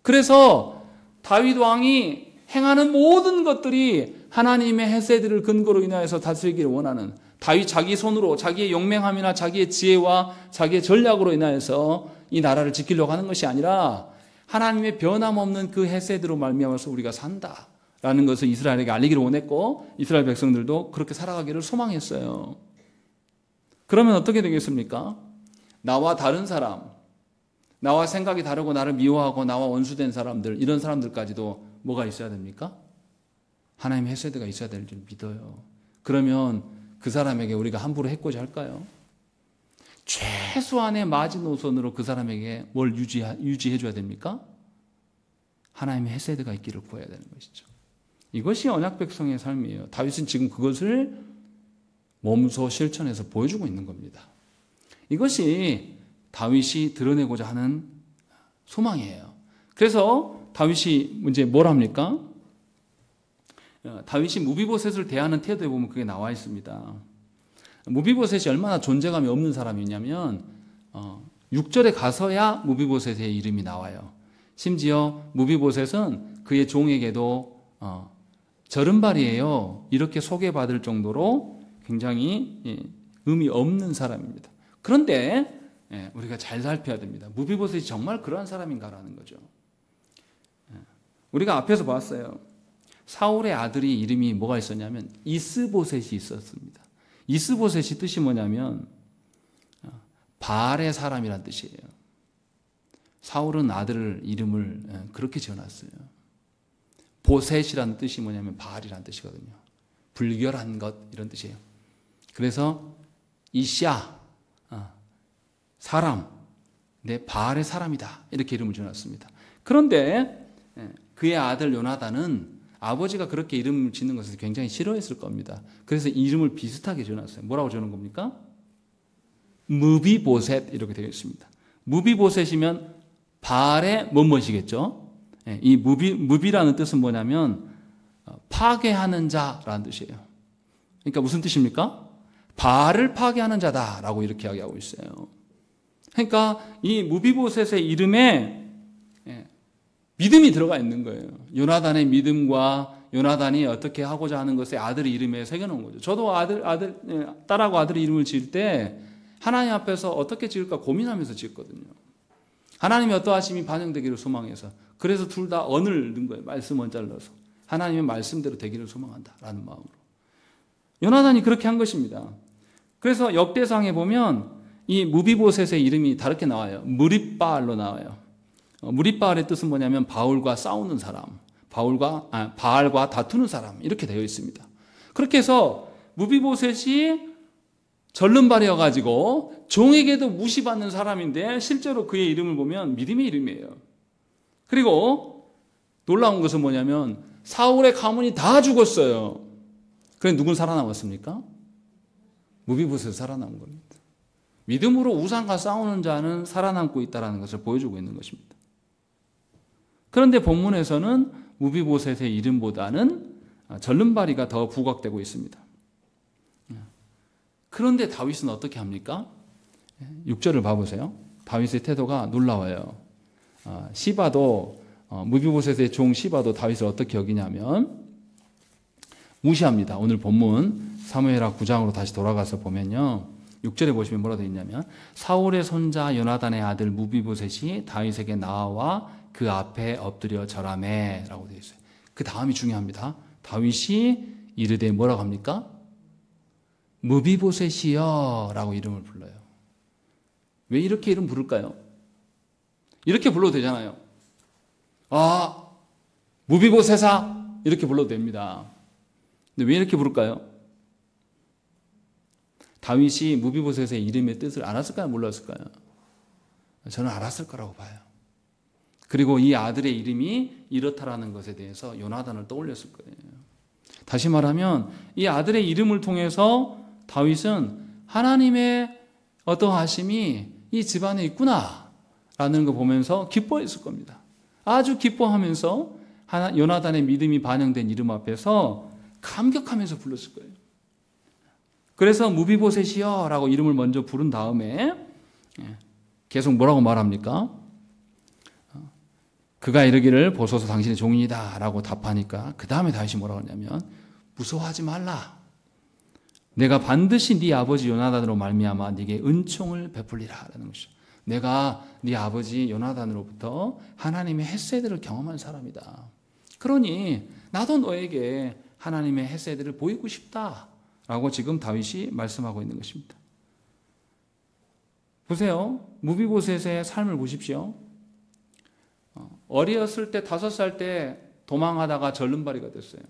A: 그래서 다윗 왕이 행하는 모든 것들이 하나님의 헤세드를 근거로 인하여서 다스리기를 원하는, 다윗 자기 손으로 자기의 용맹함이나 자기의 지혜와 자기의 전략으로 인하여서 이 나라를 지키려고 하는 것이 아니라 하나님의 변함없는 그 헤세드로 말미암아서 우리가 산다라는 것을 이스라엘에게 알리기를 원했고, 이스라엘 백성들도 그렇게 살아가기를 소망했어요. 그러면 어떻게 되겠습니까? 나와 다른 사람, 나와 생각이 다르고 나를 미워하고 나와 원수된 사람들, 이런 사람들까지도 뭐가 있어야 됩니까? 하나님의 헤세드가 있어야 될 줄 믿어요. 그러면 그 사람에게 우리가 함부로 해코지 할까요? 최소한의 마지노선으로 그 사람에게 뭘 유지해 줘야 됩니까? 하나님의 헤세드가 있기를 구해야 되는 것이죠. 이것이 언약 백성의 삶이에요. 다윗은 지금 그것을 몸소 실천해서 보여주고 있는 겁니다. 이것이 다윗이 드러내고자 하는 소망이에요. 그래서 다윗이 이제 뭘 합니까? 다윗이 무비보셋을 대하는 태도에 보면 그게 나와 있습니다. 무비보셋이 얼마나 존재감이 없는 사람이냐면 6절에 가서야 무비보셋의 이름이 나와요. 심지어 무비보셋은 그의 종에게도 절음발이에요. 이렇게 소개받을 정도로 굉장히 의미 없는 사람입니다. 그런데 우리가 잘 살펴야 됩니다. 무비보셋이 정말 그러한 사람인가라는 거죠. 우리가 앞에서 봤어요. 사울의 아들이 이름이 뭐가 있었냐면 이스보셋이 있었습니다. 이스보셋이 뜻이 뭐냐면 바알의 사람이란 뜻이에요. 사울은 아들 이름을 그렇게 지어놨어요. 보셋이라는 뜻이 뭐냐면 바알이라는 뜻이거든요. 불결한 것 이런 뜻이에요. 그래서 이샤 사람, 내 바알의 사람이다 이렇게 이름을 지어놨습니다. 그런데 그의 아들 요나단은 아버지가 그렇게 이름을 짓는 것을 굉장히 싫어했을 겁니다. 그래서 이름을 비슷하게 지어놨어요. 뭐라고 지어놓은 겁니까? 무비보셋 이렇게 되어 있습니다. 무비보셋이면 바알의 뭐뭐시겠죠? 이 무비라는 뜻은 뭐냐면 파괴하는 자라는 뜻이에요. 그러니까 무슨 뜻입니까? 바알을 파괴하는 자다라고 이렇게 이야기하고 있어요. 그러니까 이 무비보셋의 이름에 믿음이 들어가 있는 거예요. 요나단의 믿음과 요나단이 어떻게 하고자 하는 것에 아들 이름에 새겨놓은 거죠. 저도 딸하고 아들 이름을 지을 때 하나님 앞에서 어떻게 지을까 고민하면서 지었거든요. 하나님의 어떠하심이 반영되기를 소망해서. 그래서 둘 다 언을 넣은 거예요. 말씀 원자를 넣어서. 하나님의 말씀대로 되기를 소망한다라는 마음으로. 요나단이 그렇게 한 것입니다. 그래서 역대상에 보면 이 무비보셋의 이름이 다르게 나와요. 무립바알로 나와요. 무립바알의 뜻은 뭐냐면 바울과 싸우는 사람, 바알과 다투는 사람 이렇게 되어 있습니다. 그렇게 해서 무비보셋이 절름발이어가지고 종에게도 무시받는 사람인데 실제로 그의 이름을 보면 믿음의 이름이에요. 그리고 놀라운 것은 뭐냐면 사울의 가문이 다 죽었어요. 그런데 누군 살아남았습니까? 무비보셋이 살아남은 겁니다. 믿음으로 우상과 싸우는 자는 살아남고 있다는 것을 보여주고 있는 것입니다. 그런데 본문에서는 무비보셋의 이름보다는 절름발이가 더 부각되고 있습니다. 그런데 다윗은 어떻게 합니까? 6절을 봐보세요. 다윗의 태도가 놀라워요. 시바도 무비보셋의 종 시바도 다윗을 어떻게 여기냐면 무시합니다. 오늘 본문 사무엘하 9장으로 다시 돌아가서 보면요. 6절에 보시면 뭐라 되어 있냐면 사울의 손자 요나단의 아들 무비보셋이 다윗에게 나와 그 앞에 엎드려 절하매 라고 되어 있어요. 그 다음이 중요합니다. 다윗이 이르되 뭐라고 합니까? 무비보셋이여 라고 이름을 불러요. 왜 이렇게 이름 부를까요? 이렇게 불러도 되잖아요. 무비보셋아 이렇게 불러도 됩니다. 근데 왜 이렇게 부를까요? 다윗이 무비보셋의 이름의 뜻을 알았을까요? 몰랐을까요? 저는 알았을 거라고 봐요. 그리고 이 아들의 이름이 이렇다라는 것에 대해서 요나단을 떠올렸을 거예요. 다시 말하면 이 아들의 이름을 통해서 다윗은 하나님의 어떠하심이 이 집안에 있구나라는 거 보면서 기뻐했을 겁니다. 아주 기뻐하면서 요나단의 믿음이 반영된 이름 앞에서 감격하면서 불렀을 거예요. 그래서 무비보셋이여 라고 이름을 먼저 부른 다음에 계속 뭐라고 말합니까? 그가 이르기를 보소서 당신의 종이다 라고 답하니까 그 다음에 다윗이 뭐라고 하냐면 무서워하지 말라. 내가 반드시 네 아버지 요나단으로 말미암아 네게 은총을 베풀리라 라는 것이죠. 내가 네 아버지 요나단으로부터 하나님의 헤세드를 경험한 사람이다. 그러니 나도 너에게 하나님의 헤세드를 보이고 싶다라고 지금 다윗이 말씀하고 있는 것입니다. 보세요. 무비보셋의 삶을 보십시오. 어리었을 때 5살 때 도망하다가 절름발이가 됐어요.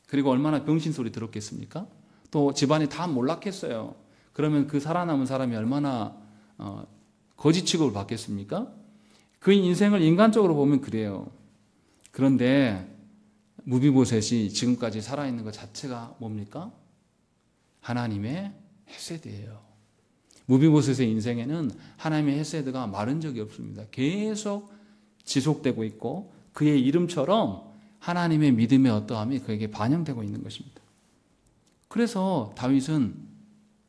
A: 그리고 얼마나 병신 소리 들었겠습니까? 또 집안이 다 몰락했어요. 그러면 그 살아남은 사람이 얼마나 거지 취급을 받겠습니까? 그 인생을 인간적으로 보면 그래요. 그런데 무비보셋이 지금까지 살아있는 것 자체가 뭡니까? 하나님의 헤세드예요. 무비보셋의 인생에는 하나님의 헤세드가 마른 적이 없습니다. 계속 지속되고 있고 그의 이름처럼 하나님의 믿음의 어떠함이 그에게 반영되고 있는 것입니다. 그래서 다윗은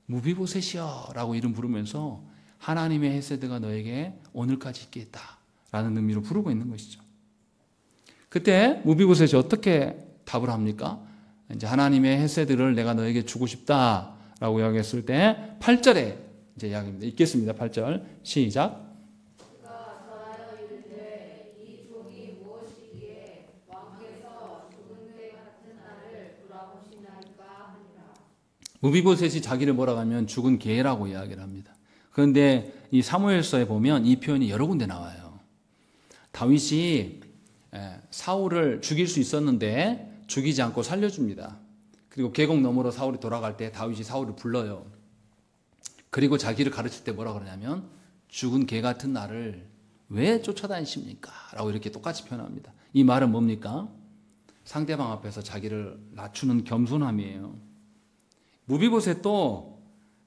A: 무비보셋이여 라고 이름 부르면서 하나님의 헤세드가 너에게 오늘까지 있겠다 라는 의미로 부르고 있는 것이죠. 그때 무비보셋이 어떻게 답을 합니까? 이제 하나님의 헤세드를 내가 너에게 주고 싶다라고 이야기했을 때 8절에 이제 이야기입니다. 읽겠습니다. 8절 시작. 무비보셋이 자기를 뭐라고 하면 죽은 개라고 이야기를 합니다. 그런데 이 사무엘서에 보면 이 표현이 여러 군데 나와요. 다윗이 사울을 죽일 수 있었는데 죽이지 않고 살려줍니다. 그리고 계곡 너머로 사울이 돌아갈 때 다윗이 사울을 불러요. 그리고 자기를 가르칠 때 뭐라고 그러냐면 죽은 개 같은 나를 왜 쫓아다니십니까? 라고 이렇게 똑같이 표현합니다. 이 말은 뭡니까? 상대방 앞에서 자기를 낮추는 겸손함이에요. 무비보셋도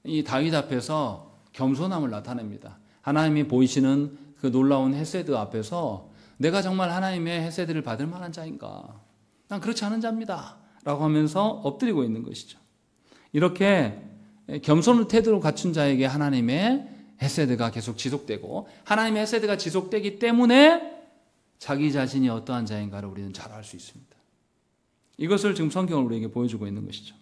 A: 이 다윗 앞에서 겸손함을 나타냅니다. 하나님이 보이시는 그 놀라운 헤세드 앞에서 내가 정말 하나님의 헤세드를 받을 만한 자인가? 난 그렇지 않은 자입니다. 라고 하면서 엎드리고 있는 것이죠. 이렇게 겸손의 태도를 갖춘 자에게 하나님의 헤세드가 계속 지속되고 하나님의 헤세드가 지속되기 때문에 자기 자신이 어떠한 자인가를 우리는 잘 알 수 있습니다. 이것을 지금 성경은 우리에게 보여주고 있는 것이죠.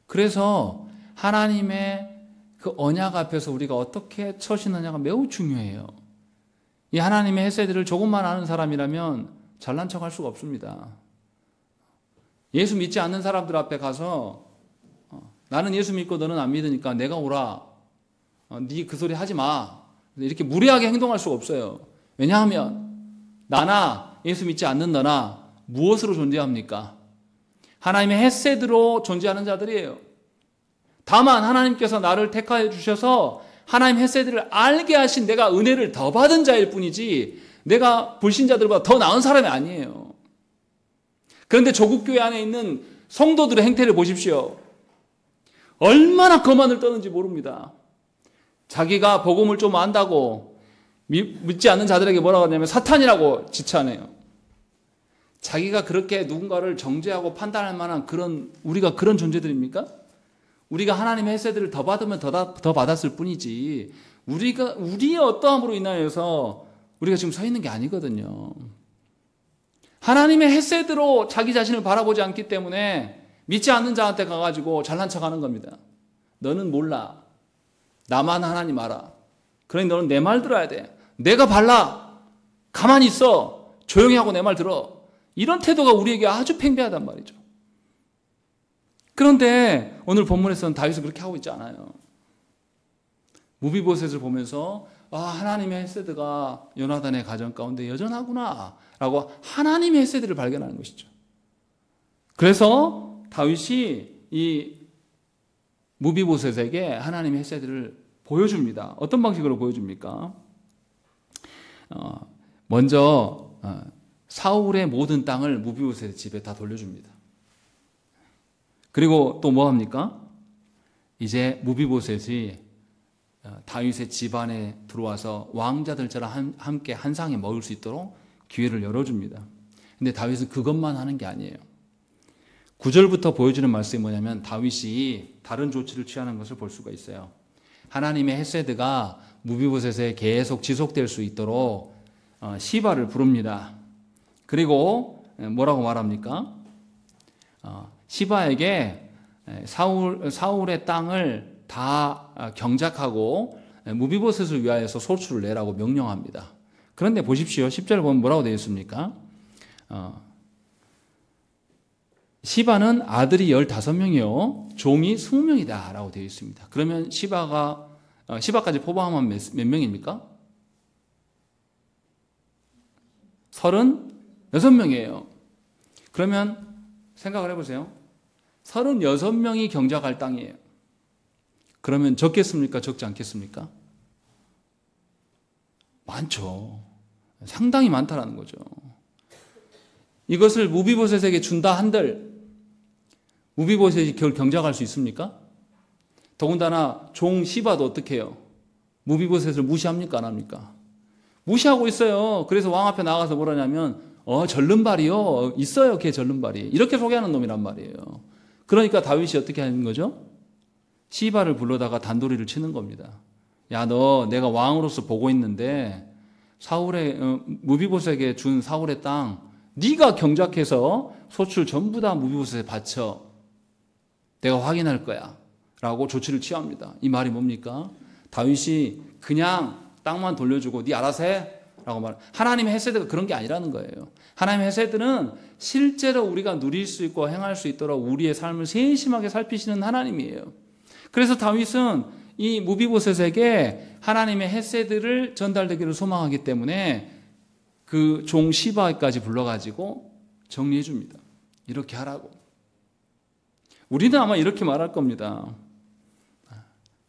A: 그래서 하나님의 그 언약 앞에서 우리가 어떻게 처신하냐가 매우 중요해요. 이 하나님의 헤세드를 조금만 아는 사람이라면 잘난 척할 수가 없습니다. 예수 믿지 않는 사람들 앞에 가서 나는 예수 믿고 너는 안 믿으니까 내가 오라. 네 그 소리 하지 마. 이렇게 무례하게 행동할 수가 없어요. 왜냐하면 나나 예수 믿지 않는 너나 무엇으로 존재합니까? 하나님의 헤세드로 존재하는 자들이에요. 다만 하나님께서 나를 택하여 주셔서 하나님 헤세드를 알게 하신 내가 은혜를 더 받은 자일 뿐이지 내가 불신자들보다 더 나은 사람이 아니에요. 그런데 조국교회 안에 있는 성도들의 행태를 보십시오. 얼마나 거만을 떠는지 모릅니다. 자기가 복음을 좀 안다고 믿지 않는 자들에게 뭐라고 하냐면 사탄이라고 지칭하네요. 자기가 그렇게 누군가를 정죄하고 판단할 만한 우리가 그런 존재들입니까? 우리가 하나님의 헤세드를 더 받으면 더 받았을 뿐이지 우리의 어떠함으로 인하여서 우리가 지금 서 있는 게 아니거든요. 하나님의 헤세드로 자기 자신을 바라보지 않기 때문에 믿지 않는 자한테 가가지고 잘난 척하는 겁니다. 너는 몰라. 나만 하나님 알아. 그러니 너는 내 말 들어야 돼. 내가 발라. 가만히 있어. 조용히 하고 내 말 들어. 이런 태도가 우리에게 아주 팽배하단 말이죠. 그런데 오늘 본문에서는 다윗은 그렇게 하고 있지 않아요. 무비보셋을 보면서 하나님의 헤세드가 요나단의 가정 가운데 여전하구나 라고 하나님의 헤세드를 발견하는 것이죠. 그래서 다윗이 이 무비보셋에게 하나님의 헤세드를 보여줍니다. 어떤 방식으로 보여줍니까? 먼저 사울의 모든 땅을 무비보셋의 집에 다 돌려줍니다. 그리고 또 뭐 합니까? 이제 무비보셋이 다윗의 집안에 들어와서 왕자들처럼 함께 한 상에 먹을 수 있도록 기회를 열어줍니다. 근데 다윗은 그것만 하는 게 아니에요. 9절부터 보여주는 말씀이 뭐냐면 다윗이 다른 조치를 취하는 것을 볼 수가 있어요. 하나님의 헤세드가 무비보셋에 계속 지속될 수 있도록 시바를 부릅니다. 그리고 뭐라고 말합니까? 시바에게 사울의 땅을 다 경작하고 무비보셋을 위하여서 소출을 내라고 명령합니다. 그런데 보십시오. 10절 보면 뭐라고 되어 있습니까? 시바는 아들이 15명이요 종이 20명이다 라고 되어 있습니다. 그러면 시바까지 포함하면 몇 명입니까? 36명이에요. 그러면 생각을 해보세요. 36명이 경작할 땅이에요. 그러면 적겠습니까? 적지 않겠습니까? 많죠. 상당히 많다라는 거죠. 이것을 무비보셋에게 준다 한들 무비보셋이 그걸 경작할 수 있습니까? 더군다나 종 시바도 어떻게 해요? 무비보셋을 무시합니까? 안 합니까? 무시하고 있어요. 그래서 왕 앞에 나가서 뭐라냐면 절름발이요. 있어요. 걔 절름발이. 이렇게 소개하는 놈이란 말이에요. 그러니까 다윗이 어떻게 하는 거죠? 시바를 불러다가 단도리를 치는 겁니다. 야, 너 내가 왕으로서 보고 있는데 무비보셋에게 준 사울의 땅 네가 경작해서 소출 전부 다 무비보셋에 바쳐. 내가 확인할 거야. 라고 조치를 취합니다. 이 말이 뭡니까? 다윗이 그냥 땅만 돌려주고 네 알아서 해. 라고 말해요. 하나님의 헤세드가 그런 게 아니라는 거예요. 하나님의 헤세드는 실제로 우리가 누릴 수 있고 행할 수 있도록 우리의 삶을 세심하게 살피시는 하나님이에요. 그래서 다윗은 이 무비보셋에게 하나님의 헤세드를 전달되기를 소망하기 때문에 그 종 시바까지 불러가지고 정리해 줍니다. 이렇게 하라고. 우리는 아마 이렇게 말할 겁니다.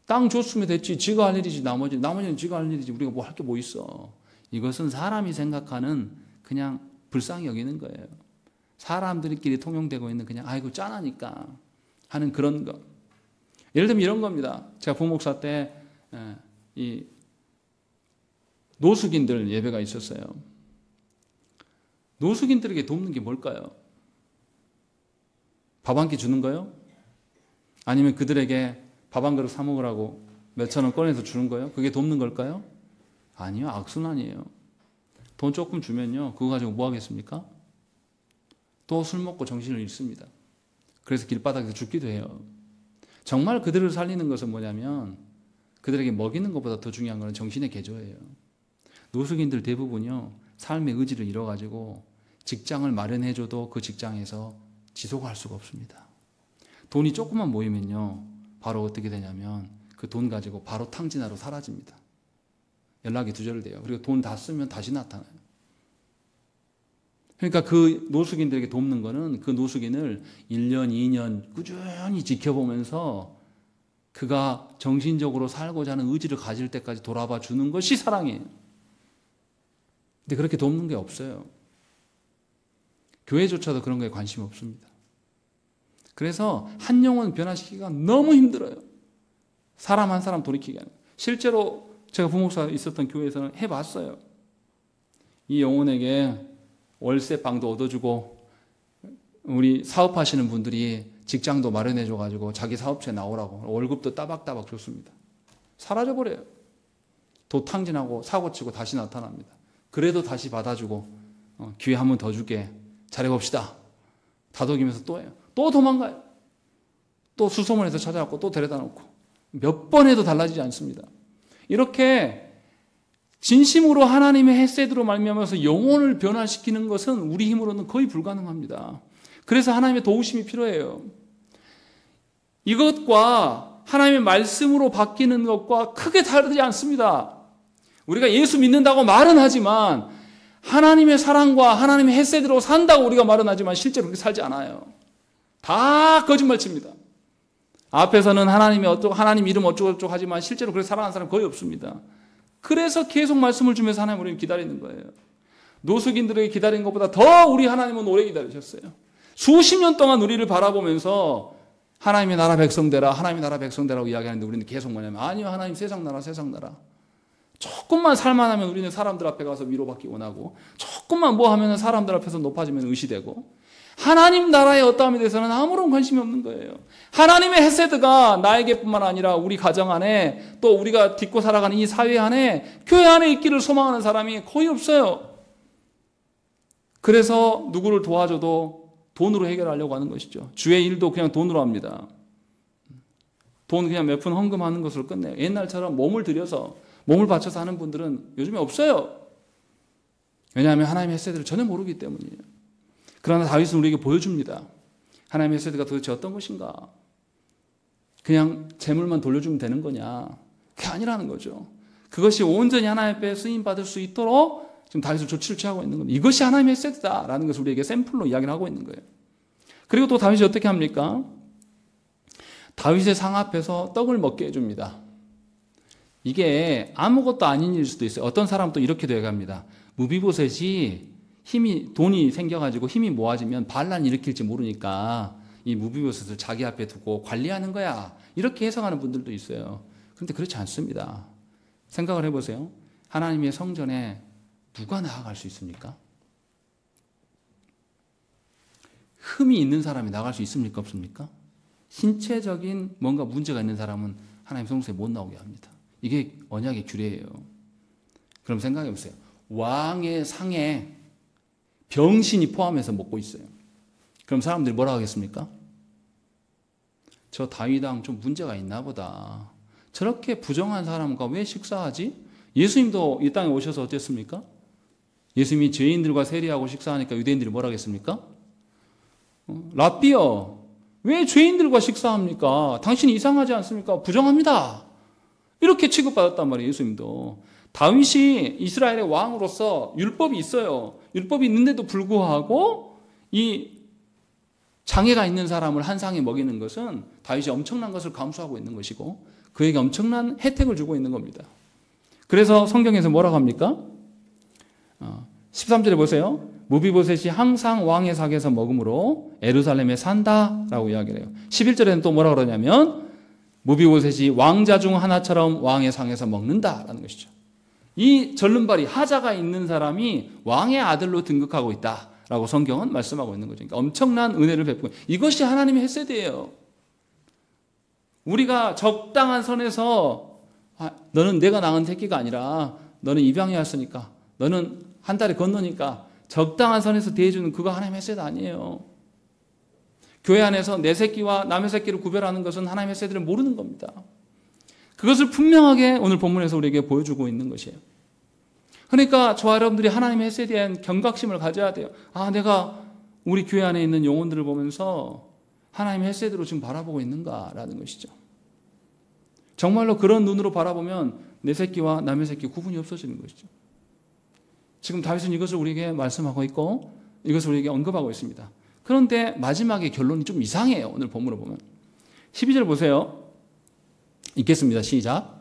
A: 땅 줬으면 됐지. 지가 할 일이지. 나머지는 지가 할 일이지. 우리가 뭐 할 게 뭐 있어. 이것은 사람이 생각하는 그냥 불쌍히 여기는 거예요. 사람들끼리 통용되고 있는 그냥 아이고 짠하니까 하는 그런 거. 예를 들면 이런 겁니다. 제가 부목사 때 이 노숙인들 예배가 있었어요. 노숙인들에게 돕는 게 뭘까요? 밥 한 끼 주는 거요? 아니면 그들에게 밥 한 그릇 사 먹으라고 몇천 원 꺼내서 주는 거예요? 그게 돕는 걸까요? 아니요. 악순환이에요. 돈 조금 주면요. 그거 가지고 뭐 하겠습니까? 또 술 먹고 정신을 잃습니다. 그래서 길바닥에서 죽기도 해요. 정말 그들을 살리는 것은 뭐냐면 그들에게 먹이는 것보다 더 중요한 것은 정신의 개조예요. 노숙인들 대부분요. 삶의 의지를 잃어가지고 직장을 마련해줘도 그 직장에서 지속할 수가 없습니다. 돈이 조금만 모이면요. 바로 어떻게 되냐면 그 돈 가지고 바로 탕진하러 사라집니다. 연락이 두절돼요. 그리고 돈 다 쓰면 다시 나타나요. 그러니까 그 노숙인들에게 돕는 거는 그 노숙인을 1년, 2년 꾸준히 지켜보면서 그가 정신적으로 살고자 하는 의지를 가질 때까지 돌아봐 주는 것이 사랑이에요. 근데 그렇게 돕는 게 없어요. 교회조차도 그런 거에 관심이 없습니다. 그래서 한 영혼 변화시키기가 너무 힘들어요. 사람 한 사람 돌이키기 하는. 실제로 제가 부목사 있었던 교회에서는 해봤어요. 이 영혼에게 월세방도 얻어주고 우리 사업하시는 분들이 직장도 마련해줘가지고 자기 사업체에 나오라고 월급도 따박따박 줬습니다. 사라져버려요. 도탕진하고 사고치고 다시 나타납니다. 그래도 다시 받아주고 기회 한 번 더 줄게. 잘해봅시다. 다독이면서 또 해요. 또 도망가요. 또 수소문해서 찾아갖고 또 데려다 놓고 몇 번 해도 달라지지 않습니다. 이렇게 진심으로 하나님의 헤세드로 말미암아서 영혼을 변화시키는 것은 우리 힘으로는 거의 불가능합니다. 그래서 하나님의 도우심이 필요해요. 이것과 하나님의 말씀으로 바뀌는 것과 크게 다르지 않습니다. 우리가 예수 믿는다고 말은 하지만 하나님의 사랑과 하나님의 헤세드로 산다고 우리가 말은 하지만 실제로 그렇게 살지 않아요. 다 거짓말칩니다. 앞에서는 하나님 이름 어쩌고저쩌고 하지만 실제로 그렇게 살아가는 사람 거의 없습니다. 그래서 계속 말씀을 주면서 하나님 우리는 기다리는 거예요. 노숙인들에게 기다린 것보다 더 우리 하나님은 오래 기다리셨어요. 수십 년 동안 우리를 바라보면서 하나님의 나라 백성 되라, 하나님의 나라 백성 되라고 이야기하는데 우리는 계속 뭐냐면 아니요, 하나님 세상 나라, 세상 나라. 조금만 살만하면 우리는 사람들 앞에 가서 위로받기 원하고 조금만 뭐 하면 사람들 앞에서 높아지면 의시되고 하나님 나라의 어떠함에 대해서는 아무런 관심이 없는 거예요. 하나님의 헤세드가 나에게뿐만 아니라 우리 가정 안에 또 우리가 딛고 살아가는 이 사회 안에 교회 안에 있기를 소망하는 사람이 거의 없어요. 그래서 누구를 도와줘도 돈으로 해결하려고 하는 것이죠. 주의 일도 그냥 돈으로 합니다. 돈 그냥 몇 푼 헌금하는 것으로 끝내요. 옛날처럼 몸을 들여서 몸을 바쳐서 하는 분들은 요즘에 없어요. 왜냐하면 하나님의 헤세드를 전혀 모르기 때문이에요. 그러나 다윗은 우리에게 보여줍니다. 하나님의 헤세드가 도대체 어떤 것인가? 그냥 재물만 돌려주면 되는 거냐? 그게 아니라는 거죠. 그것이 온전히 하나님 앞에 쓰임받을 수 있도록 지금 다윗은 조치를 취하고 있는 겁니다. 이것이 하나님의 헤세드다라는 것을 우리에게 샘플로 이야기를 하고 있는 거예요. 그리고 또 다윗이 어떻게 합니까? 다윗의 상 앞에서 떡을 먹게 해줍니다. 이게 아무것도 아닌 일일 수도 있어요. 어떤 사람은 또 이렇게 돼갑니다. 무비보셋이 돈이 생겨가지고 힘이 모아지면 반란 일으킬지 모르니까 이 무비보셋을 자기 앞에 두고 관리하는 거야. 이렇게 해석하는 분들도 있어요. 그런데 그렇지 않습니다. 생각을 해보세요. 하나님의 성전에 누가 나아갈 수 있습니까? 흠이 있는 사람이 나갈 수 있습니까? 없습니까? 신체적인 뭔가 문제가 있는 사람은 하나님 성소에 못 나오게 합니다. 이게 언약의 규례예요. 그럼 생각해 보세요. 왕의 상에 병신이 포함해서 먹고 있어요. 그럼 사람들이 뭐라고 하겠습니까? 저 다윗왕 좀 문제가 있나 보다. 저렇게 부정한 사람과 왜 식사하지? 예수님도 이 땅에 오셔서 어땠습니까? 예수님이 죄인들과 세리하고 식사하니까 유대인들이 뭐라 하겠습니까? 랍비여, 왜 죄인들과 식사합니까? 당신이 이상하지 않습니까? 부정합니다. 이렇게 취급받았단 말이에요, 예수님도. 다윗이 이스라엘의 왕으로서 율법이 있어요. 율법이 있는데도 불구하고 이 장애가 있는 사람을 한 상에 먹이는 것은 다윗이 엄청난 것을 감수하고 있는 것이고 그에게 엄청난 혜택을 주고 있는 겁니다. 그래서 성경에서 뭐라고 합니까? 13절에 보세요. 무비보셋이 항상 왕의 상에서 먹음으로 예루살렘에 산다라고 이야기를 해요. 11절에는 또 뭐라고 그러냐면 무비보셋이 왕자 중 하나처럼 왕의 상에서 먹는다라는 것이죠. 이 절름발이 하자가 있는 사람이 왕의 아들로 등극하고 있다라고 성경은 말씀하고 있는 거죠. 그러니까 엄청난 은혜를 베푸고 이것이 하나님의 헤세드예요. 우리가 적당한 선에서 너는 내가 낳은 새끼가 아니라 너는 입양해 왔으니까 너는 한 달에 건너니까 적당한 선에서 대해주는 그거 하나님의 헤세드 아니에요. 교회 안에서 내 새끼와 남의 새끼를 구별하는 것은 하나님의 헤세드를 모르는 겁니다. 그것을 분명하게 오늘 본문에서 우리에게 보여주고 있는 것이에요. 그러니까 저와 여러분들이 하나님의 헤세드에 대한 경각심을 가져야 돼요. 내가 우리 교회 안에 있는 영혼들을 보면서 하나님의 헤세드로 지금 바라보고 있는가라는 것이죠. 정말로 그런 눈으로 바라보면 내 새끼와 남의 새끼 구분이 없어지는 것이죠. 지금 다윗은 이것을 우리에게 말씀하고 있고 이것을 우리에게 언급하고 있습니다. 그런데 마지막에 결론이 좀 이상해요. 오늘 본문을 보면. 12절 보세요. 읽겠습니다. 시작.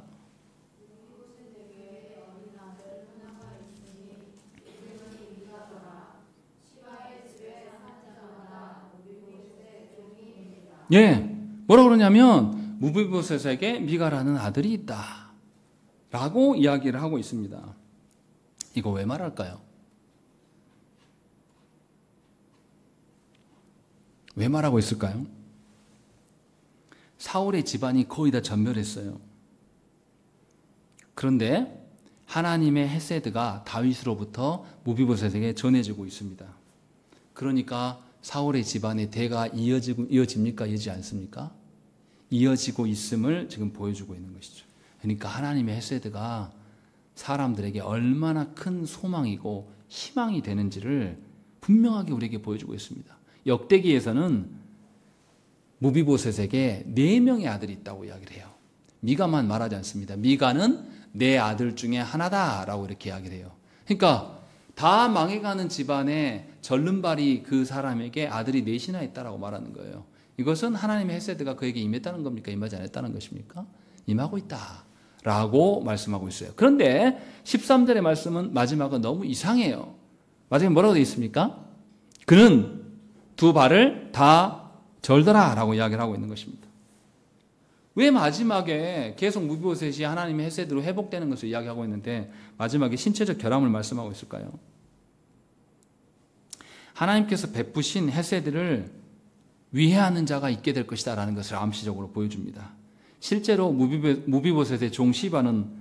A: 예, 뭐라고 그러냐면 무비보셋에게 미가라는 아들이 있다 라고 이야기를 하고 있습니다. 이거 왜 말할까요? 왜 말하고 있을까요? 사울의 집안이 거의 다 전멸했어요. 그런데 하나님의 헤세드가 다윗으로부터 무비보셋에게 전해지고 있습니다. 그러니까 사울의 집안의 대가 이어집니까? 이어지지 않습니까? 이어지고 있음을 지금 보여주고 있는 것이죠. 그러니까 하나님의 헤세드가 사람들에게 얼마나 큰 소망이고 희망이 되는지를 분명하게 우리에게 보여주고 있습니다. 역대기에서는 무비보셋에게 4명의 아들이 있다고 이야기를 해요. 미가만 말하지 않습니다. 미가는 내 아들 중에 하나다라고 이렇게 이야기를 해요. 그러니까 다 망해가는 집안에 절름발이 그 사람에게 아들이 4이나 있다라고 말하는 거예요. 이것은 하나님의 헤세드가 그에게 임했다는 겁니까? 임하지 않았다는 것입니까? 임하고 있다라고 말씀하고 있어요. 그런데 13절의 말씀은 마지막은 너무 이상해요. 마지막에 뭐라고 되어 있습니까? 그는 2 발을 다 절더라라고 이야기를 하고 있는 것입니다. 왜 마지막에 계속 무비보셋이 하나님의 헤세드로 회복되는 것을 이야기하고 있는데 마지막에 신체적 결함을 말씀하고 있을까요? 하나님께서 베푸신 헤세드를 위해하는 자가 있게 될 것이다 라는 것을 암시적으로 보여줍니다. 실제로 무비보셋의 종 시바는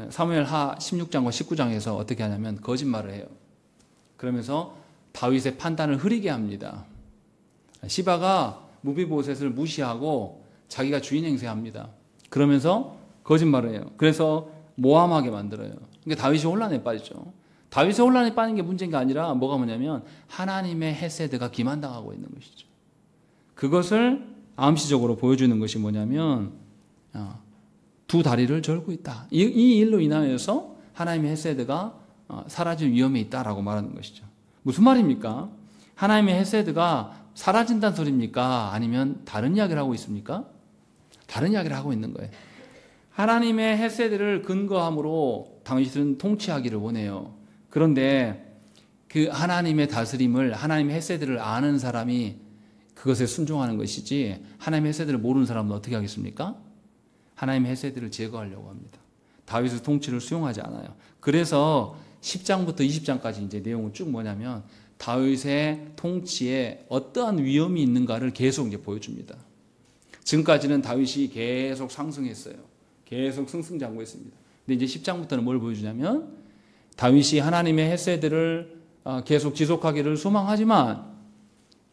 A: 사무엘하 16장과 19장에서 어떻게 하냐면 거짓말을 해요. 그러면서 다윗의 판단을 흐리게 합니다. 시바가 무비보셋을 무시하고 자기가 주인 행세합니다. 그러면서 거짓말을 해요. 그래서 모함하게 만들어요. 그러니까 다윗이 혼란에 빠지죠. 다윗의 혼란에 빠진 게 문제인 게 아니라 뭐가 뭐냐면 하나님의 헤세드가 기만당하고 있는 것이죠. 그것을 암시적으로 보여주는 것이 뭐냐면 두 다리를 절고 있다. 이 일로 인하여서 하나님의 헤세드가 사라질 위험에 있다라고 말하는 것이죠. 무슨 말입니까? 하나님의 헤세드가 사라진다는 소리입니까? 아니면 다른 이야기를 하고 있습니까? 다른 이야기를 하고 있는 거예요. 하나님의 헤세드를 근거함으로 당신은 통치하기를 원해요. 그런데 그 하나님의 다스림을, 하나님의 헤세드를 아는 사람이 그것에 순종하는 것이지, 하나님의 헤세드를 모르는 사람은 어떻게 하겠습니까? 하나님의 헤세드를 제거하려고 합니다. 다윗의 통치를 수용하지 않아요. 그래서 10장부터 20장까지 이제 내용은 쭉 뭐냐면 다윗의 통치에 어떠한 위험이 있는가를 계속 이제 보여줍니다. 지금까지는 다윗이 계속 상승했어요. 계속 승승장구했습니다. 근데 이제 10장부터는 뭘 보여주냐면 다윗이 하나님의 헤세드를 계속 지속하기를 소망하지만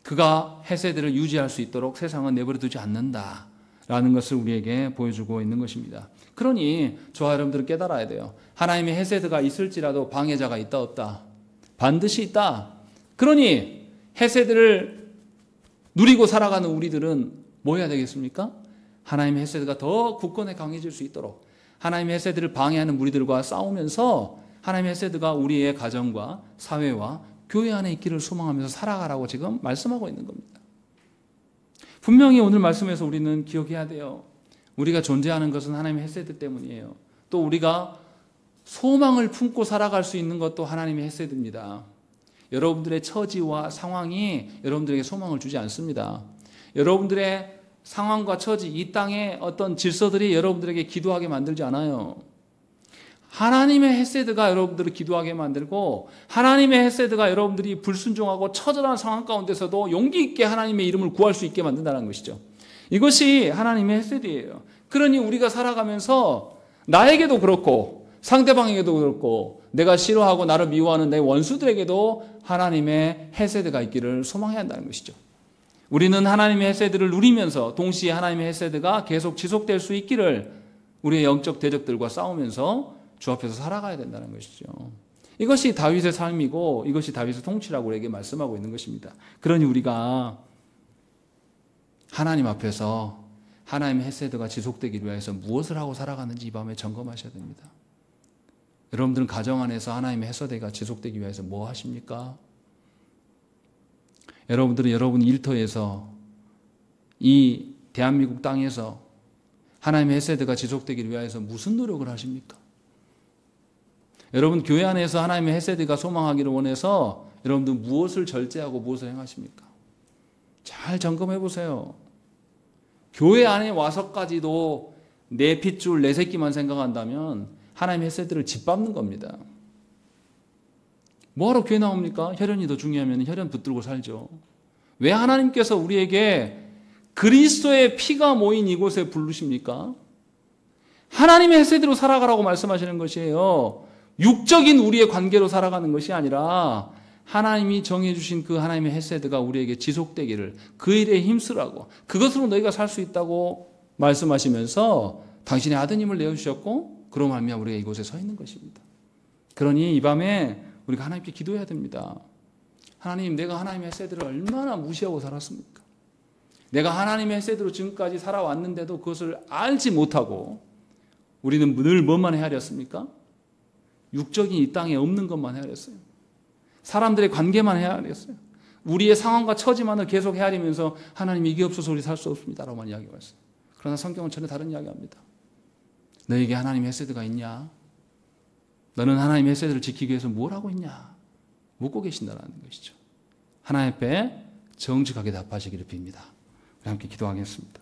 A: 그가 헤세드를 유지할 수 있도록 세상은 내버려 두지 않는다라는 것을 우리에게 보여주고 있는 것입니다. 그러니 저와 여러분들은 깨달아야 돼요. 하나님의 헤세드가 있을지라도 방해자가 있다 없다? 반드시 있다. 그러니 헤세드를 누리고 살아가는 우리들은 뭐 해야 되겠습니까? 하나님의 헤세드가 더 굳건히 강해질 수 있도록 하나님의 헤세드를 방해하는 무리들과 싸우면서 하나님의 헤세드가 우리의 가정과 사회와 교회 안에 있기를 소망하면서 살아가라고 지금 말씀하고 있는 겁니다. 분명히 오늘 말씀에서 우리는 기억해야 돼요. 우리가 존재하는 것은 하나님의 헤세드 때문이에요. 또 우리가 소망을 품고 살아갈 수 있는 것도 하나님의 헤세드입니다. 여러분들의 처지와 상황이 여러분들에게 소망을 주지 않습니다. 여러분들의 상황과 처지, 이 땅의 어떤 질서들이 여러분들에게 기도하게 만들지 않아요. 하나님의 헤세드가 여러분들을 기도하게 만들고 하나님의 헤세드가 여러분들이 불순종하고 처절한 상황 가운데서도 용기 있게 하나님의 이름을 구할 수 있게 만든다는 것이죠. 이것이 하나님의 헤세드예요. 그러니 우리가 살아가면서 나에게도 그렇고 상대방에게도 그렇고 내가 싫어하고 나를 미워하는 내 원수들에게도 하나님의 헤세드가 있기를 소망해야 한다는 것이죠. 우리는 하나님의 헤세드를 누리면서 동시에 하나님의 헤세드가 계속 지속될 수 있기를 우리의 영적 대적들과 싸우면서 주 앞에서 살아가야 된다는 것이죠. 이것이 다윗의 삶이고 이것이 다윗의 통치라고 우리에게 말씀하고 있는 것입니다. 그러니 우리가 하나님 앞에서 하나님의 헤세드가 지속되기 위해서 무엇을 하고 살아가는지 이 밤에 점검하셔야 됩니다. 여러분들은 가정 안에서 하나님의 헤세드가 지속되기 위해서 뭐 하십니까? 여러분들은 여러분 일터에서 이 대한민국 땅에서 하나님의 헤세드가 지속되기 위해서 무슨 노력을 하십니까? 여러분 교회 안에서 하나님의 헤세드가 소망하기를 원해서 여러분들 무엇을 절제하고 무엇을 행하십니까? 잘 점검해 보세요. 교회 안에 와서까지도 내 핏줄 내 새끼만 생각한다면 하나님의 헤세드를 짓밟는 겁니다. 뭐하러 교회 나옵니까? 혈연이 더 중요하면 혈연 붙들고 살죠. 왜 하나님께서 우리에게 그리스도의 피가 모인 이곳에 부르십니까? 하나님의 헤세드로 살아가라고 말씀하시는 것이에요. 육적인 우리의 관계로 살아가는 것이 아니라 하나님이 정해주신 그 하나님의 헤세드가 우리에게 지속되기를 그 일에 힘쓰라고 그것으로 너희가 살 수 있다고 말씀하시면서 당신의 아드님을 내어주셨고 그로 말미암아 우리가 이곳에 서 있는 것입니다. 그러니 이 밤에 우리가 하나님께 기도해야 됩니다. 하나님, 내가 하나님의 헤세드를 얼마나 무시하고 살았습니까? 내가 하나님의 헤세드로 지금까지 살아왔는데도 그것을 알지 못하고 우리는 늘 뭐만 헤아렸습니까? 육적인 이 땅에 없는 것만 헤아렸어요. 사람들의 관계만 헤아렸어요. 우리의 상황과 처지만을 계속 헤아리면서 하나님 이게 없어서 우리 살 수 없습니다라고만 이야기하고 있어요. 그러나 성경은 전혀 다른 이야기합니다. 너에게 하나님의 헤세드가 있냐? 너는 하나님의 헤세드를 지키기 위해서 뭘 하고 있냐? 묻고 계신다는 것이죠. 하나님 앞에 정직하게 답하시기를 빕니다. 우리 함께 기도하겠습니다.